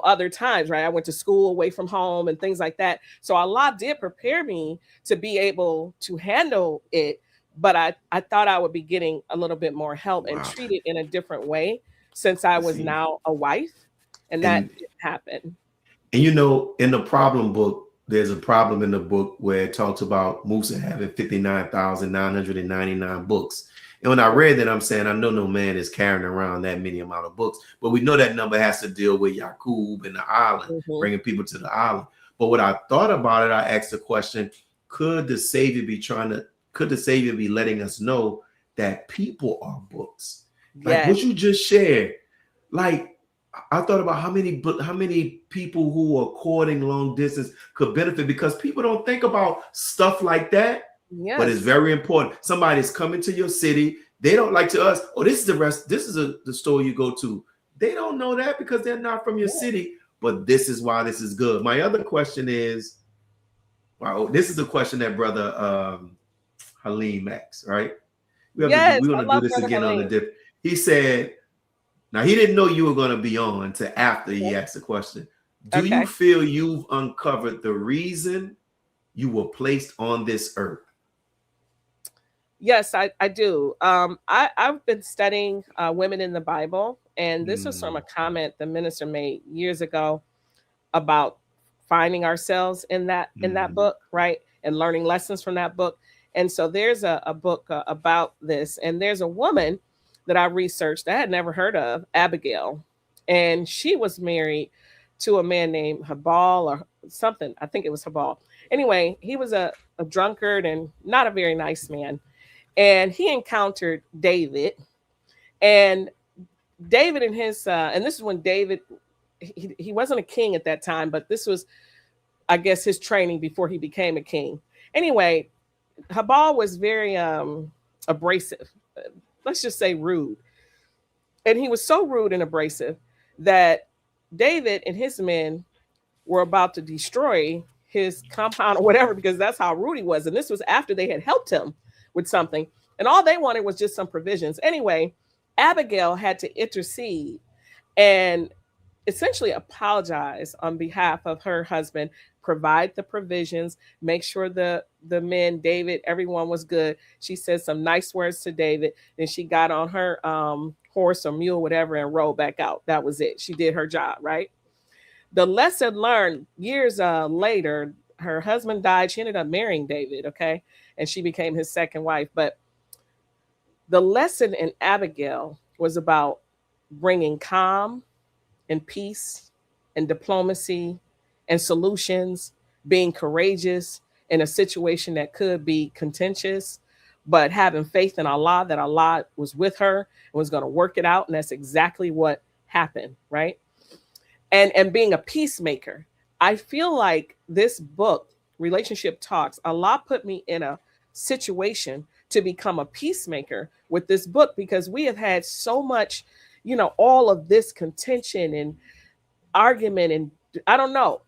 other times, right? I went to school away from home and things like that. So Allah did prepare me to be able to handle it. But I thought I would be getting a little bit more help and Wow. treated in a different way since I was See, now a wife. And that and didn't happen. And in the problem book, there's a problem in the book where it talks about Musa having 59,999 books. And when I read that, I'm saying, I know no man is carrying around that many amount of books, but we know that number has to deal with Yaqub and the island, bringing people to the island. But what I thought about it, I asked the question, could the Savior be letting us know that people are books? Like what you just shared, like, I thought about how many people who are courting long distance could benefit, because people don't think about stuff like that. Yes. But it's very important. Somebody's coming to your city. They don't like to us. Oh, this is the store you go to. They don't know that because they're not from your city. But this is why this is good. My other question is, wow, this is the question that brother Halim asked, right? We're going to do this again Halim. On the dip. He said, now, he didn't know you were going to be on until after he asked the question. Do you feel you've uncovered the reason you were placed on this earth? Yes, I do. I've been studying women in the Bible, and this was from a comment the minister made years ago about finding ourselves in that book, right? And learning lessons from that book. And so there's a book about this, and there's a woman that I researched that I had never heard of, Abigail. And she was married to a man named Habal or something. I think it was Habal. Anyway, he was a drunkard and not a very nice man. And he encountered David. And David and his, and this is when David, he wasn't a king at that time, but this was, I guess, his training before he became a king. Anyway, Habal was very abrasive. Let's just say rude. And he was so rude and abrasive that David and his men were about to destroy his compound or whatever, because that's how rude he was. And this was after they had helped him with something. And all they wanted was just some provisions. Anyway, Abigail had to intercede and essentially apologize on behalf of her husband, provide the provisions, make sure the men, David, everyone was good. She said some nice words to David. Then she got on her horse or mule, whatever, and rode back out. That was it. She did her job, right? The lesson learned years later, her husband died. She ended up marrying David, okay? And she became his second wife. But the lesson in Abigail was about bringing calm and peace and diplomacy and solutions, being courageous in a situation that could be contentious, but having faith in Allah that Allah was with her and was going to work it out. And that's exactly what happened, right? And being a peacemaker. I feel like this book, Relationship Talks, Allah put me in a situation to become a peacemaker with this book, because we have had so much, all of this contention and argument and I don't know,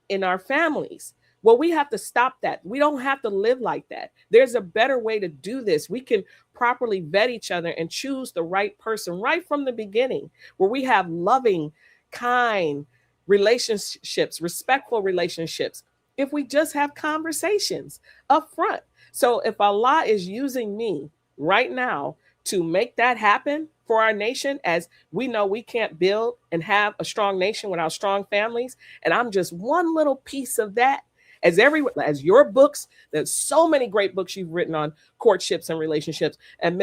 in our families. Well, we have to stop that. We don't have to live like that. There's a better way to do this. We can properly vet each other and choose the right person right from the beginning, where we have loving, kind relationships, respectful relationships, if we just have conversations up front. So if Allah is using me right now to make that happen for our nation, as we know we can't build and have a strong nation without strong families, and I'm just one little piece of that, as your books, there's so many great books you've written on courtships and relationships, and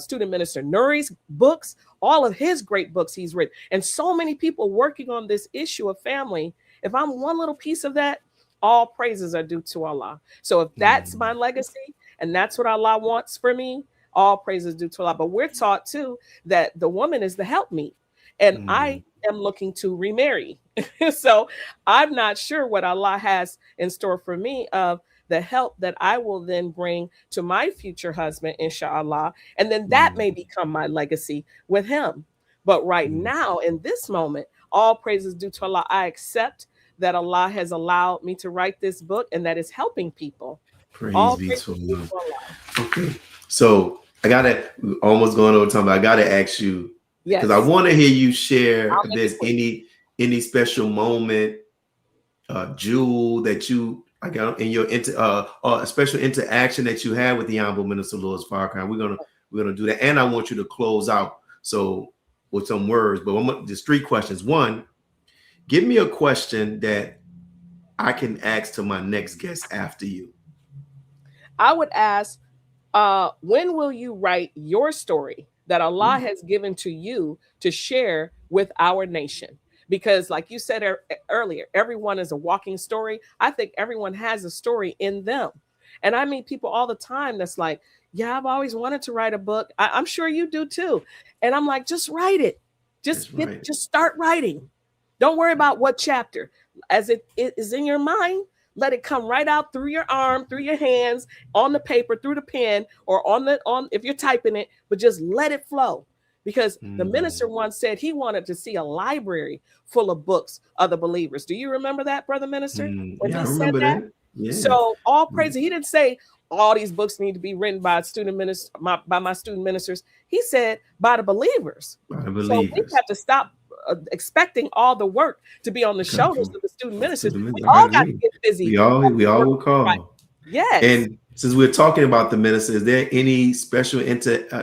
student minister Nuri's books, all of his great books he's written, and so many people working on this issue of family. If I'm one little piece of that, all praises are due to Allah. So if that's my legacy and that's what Allah wants for me, all praises due to Allah. But we're taught too that the woman is the helpmeet, and I am looking to remarry. So I'm not sure what Allah has in store for me of the help that I will then bring to my future husband, inshallah. And then that may become my legacy with him. But right now, in this moment, all praises due to Allah. I accept that Allah has allowed me to write this book, and that is helping people. Praise be to Allah. Okay. So almost going over time, but I gotta ask you, because I want to hear you share if there's any special moment, jewel that you in your or a special interaction that you had with the Honorable Minister Louis Farrakhan. We're gonna do that, and I want you to close out with some words. But just 3 questions. One, give me a question that I can ask to my next guest after you. I would ask, when will you write your story that Allah has given to you to share with our nation? Because like you said earlier, everyone is a walking story. I think everyone has a story in them. And I meet people all the time that's like, yeah, I've always wanted to write a book. I'm sure you do too. And I'm like, just write it. Just start writing. Don't worry about what chapter. As it is in your mind, let it come right out through your arm, through your hands, on the paper, through the pen, or on if you're typing it, but just let it flow. Because the minister once said he wanted to see a library full of books of the believers. Do you remember that, brother minister? When Yeah, he I remember said that. Yeah. So all praise. He didn't say all these books need to be written by my student ministers. He said by the believers. By the So we believers. have to stop expecting all the work to be on the shoulders of the student ministers. We I all got to agree. get busy. We all will call. Right. Yes. And since we're talking about the minister, is there any special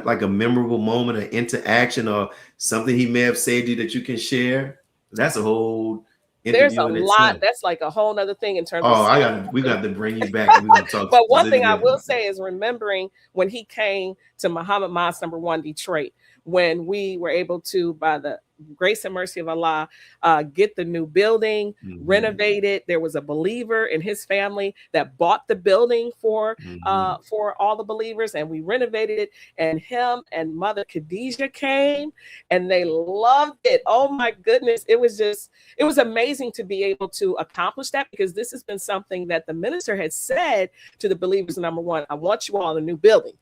like a memorable moment, an interaction, or something he may have said to you that you can share? That's a whole There's a interview in lot. itself. That's like a whole nother thing in terms we got to bring you back. And we're gonna talk But one thing I specifically will about say is remembering when he came to Muhammad Mosque number 1 Detroit, when we were able to, by the grace and mercy of Allah, get the new building, renovate it. There was a believer in his family that bought the building for all the believers, and we renovated it. And him and Mother Khadijah came, and they loved it. Oh my goodness. It was amazing to be able to accomplish that, because this has been something that the minister had said to the believers. Number 1, I want you all in a new building.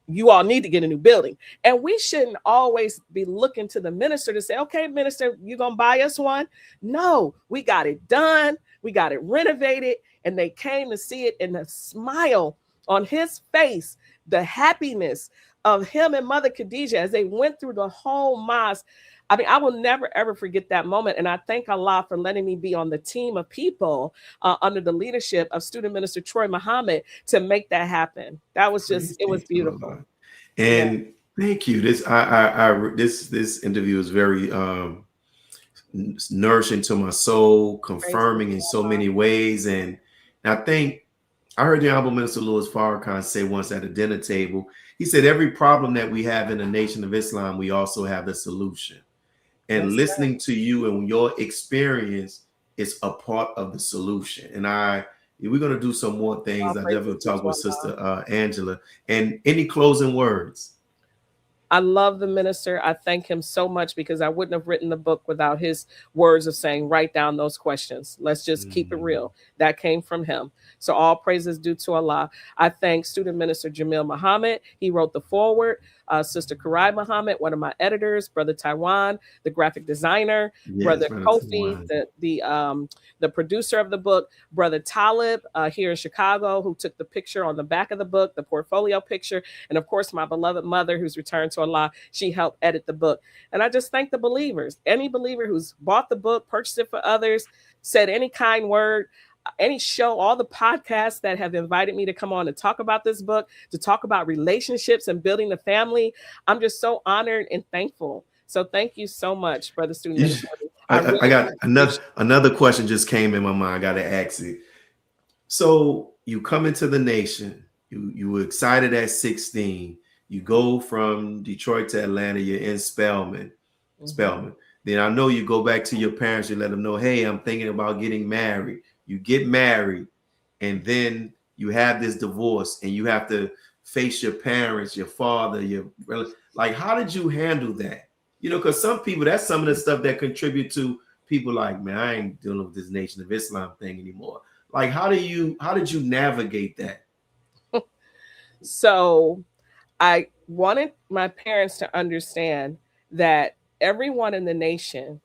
You all need to get a new building. And we shouldn't always be looking to the minister to say, okay, minister, you going to buy us one? No, we got it done. We got it renovated. And they came to see it, and the smile on his face, the happiness of him and Mother Khadijah as they went through the whole mosque. I mean, I will never, ever forget that moment. And I thank Allah for letting me be on the team of people under the leadership of Student Minister Troy Muhammad to make that happen. That was it was beautiful. And thank you. This interview is very nourishing to my soul, confirming in so many ways. And I think I heard the Honorable Minister Louis Farrakhan say once at a dinner table, he said, every problem that we have in the Nation of Islam, we also have the solution. And listening to you and your experience is a part of the solution. And we're going to do some more things. I definitely talk with Sister Angela. And any closing words? I love the minister. I thank him so much, because I wouldn't have written the book without his words of saying, write down those questions. Let's just keep it real. That came from him. So all praises due to Allah. I thank Student Minister Jamil Muhammad. He wrote the foreword. Sister Karai Muhammad, one of my editors, Brother Taiwan, the graphic designer, Brother Kofi, the producer of the book, Brother Talib here in Chicago, who took the picture on the back of the book, the portfolio picture, and of course my beloved mother, who's returned to Allah. She helped edit the book. And I just thank the believers, any believer who's bought the book, purchased it for others, said any kind word, any show, all the podcasts that have invited me to come on to talk about this book, to talk about relationships and building the family. I'm just so honored and thankful. So thank you so much, Brother Student Minister. I got another question just came in my mind. I got to ask you. So you come into the nation, you were excited at 16. You go from Detroit to Atlanta. You're in Spelman. Then I know you go back to your parents. You let them know, hey, I'm thinking about getting married. You get married, and then you have this divorce, and you have to face your parents, your father, your like. How did you handle that? You know, because some people, that's some of the stuff that contribute to people like, man, I ain't dealing with this Nation of Islam thing anymore. Like, how did you navigate that? So I wanted my parents to understand that everyone in the nation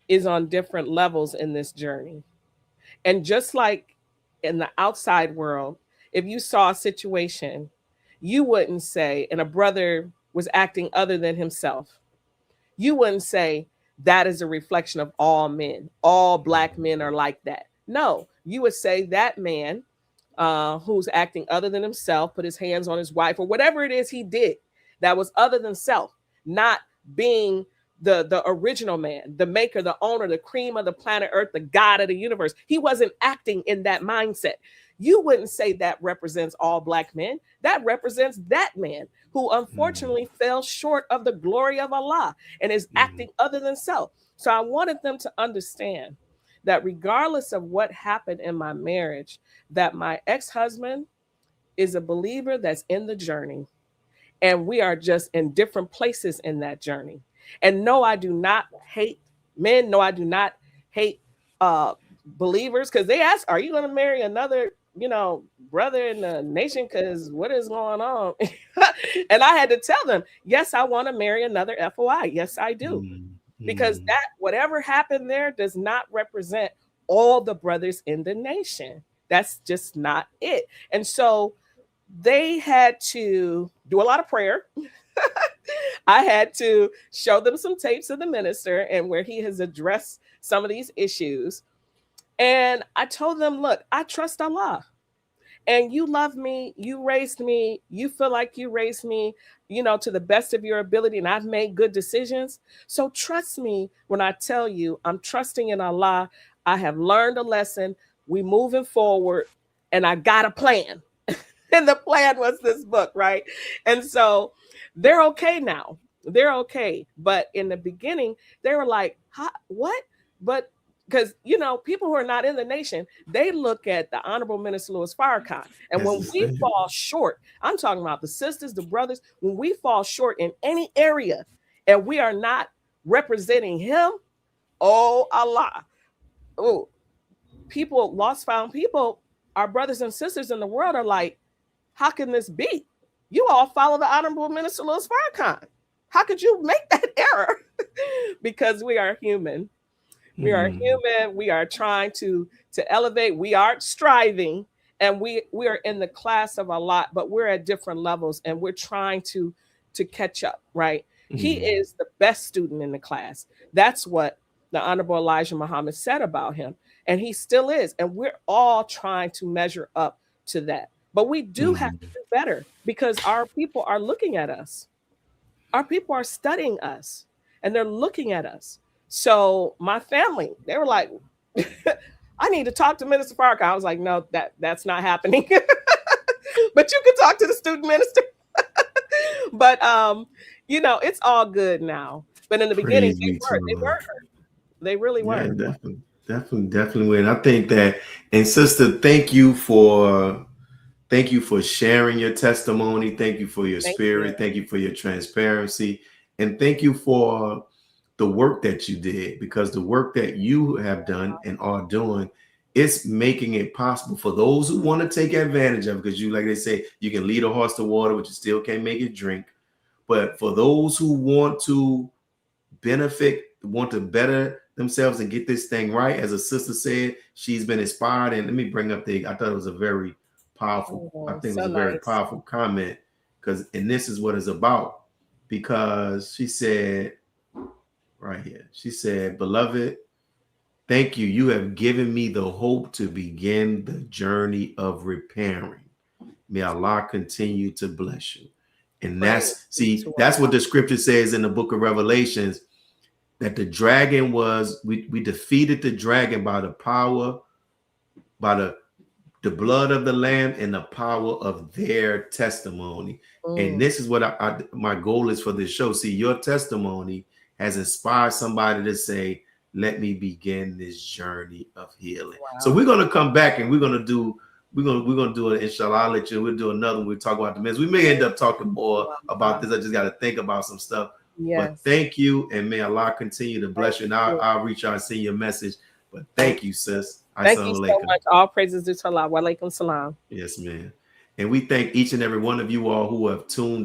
is on different levels in this journey. And just like in the outside world, if you saw a situation, you wouldn't say, and a brother was acting other than himself, you wouldn't say, that is a reflection of all men. All black men are like that. No, you would say that man who's acting other than himself, put his hands on his wife, or whatever it is he did that was other than self, not being the original man, the maker, the owner, the cream of the planet Earth, the God of the universe. He wasn't acting in that mindset. You wouldn't say that represents all black men. That represents that man who unfortunately fell short of the glory of Allah and is acting other than self. So I wanted them to understand that regardless of what happened in my marriage, that my ex-husband is a believer that's in the journey. And we are just in different places in that journey. And no, I do not hate men. No, I do not hate believers, because they ask, are you going to marry another, brother in the nation? Because what is going on? And I had to tell them, yes, I want to marry another FOI. Yes, I do. Because that whatever happened there does not represent all the brothers in the nation. That's just not it. And so they had to do a lot of prayer. I had to show them some tapes of the minister and where he has addressed some of these issues. And I told them, look, I trust Allah. And you love me, you raised me, you feel like you raised me, to the best of your ability, and I've made good decisions. So trust me when I tell you I'm trusting in Allah. I have learned a lesson. We moving forward, and I got a plan. And the plan was this book, right? And so they're okay now. They're okay. But in the beginning, they were like, what? But because, people who are not in the nation, they look at the Honorable Minister Louis Farrakhan. And when we fall short, I'm talking about the sisters, the brothers, when we fall short in any area and we are not representing him, oh, Allah. Oh, people, found people, our brothers and sisters in the world are like, how can this be? You all follow the Honorable Minister Louis Farrakhan. How could you make that error? Because we are human. We are human. We are trying to elevate. We are striving, and we are in the class of a lot, but we're at different levels, and we're trying to catch up, right? He is the best student in the class. That's what the Honorable Elijah Muhammad said about him, and he still is. And we're all trying to measure up to that. But we do have to do better because our people are looking at us. Our people are studying us, and they're looking at us. So my family, they were like, I need to talk to Minister Farrakhan. I was like, no, that's not happening. But you can talk to the student minister. But, it's all good now. But in the beginning, they were. They really were. Yeah, definitely. And I think that, and sister, thank you for sharing your testimony. Thank you for your spirit. Thank you for your transparency. And thank you for the work that you did, because the work that you have done and are doing, it's making it possible for those who want to take advantage of it. Because like they say, you can lead a horse to water, but you still can't make it drink. But for those who want to benefit, want to better themselves and get this thing right, as a sister said, she's been inspired. And let me bring up I thought it was a very powerful, very powerful comment, and this is what it's about, because she said right here, she said, beloved, thank you. You have given me the hope to begin the journey of repairing. May Allah continue to bless you. And that's what the scripture says in the book of Revelations, that the dragon we defeated the dragon by the power, by the blood of the Lamb and the power of their testimony. And this is what my goal is for this show. See, your testimony has inspired somebody to say, let me begin this journey of healing. Wow. So we're going to come back and we're going to do it. Inshallah, I'll let you, we'll do another one. We'll talk about the men. We may end up talking more about this. I just got to think about some stuff. Yes. But thank you. And may Allah continue to bless you. And I'll reach out and send you a message. But thank you, sis. Thank you so much. All praises to Allah. Wa alaikum salam. Yes, man. And we thank each and every one of you all who have tuned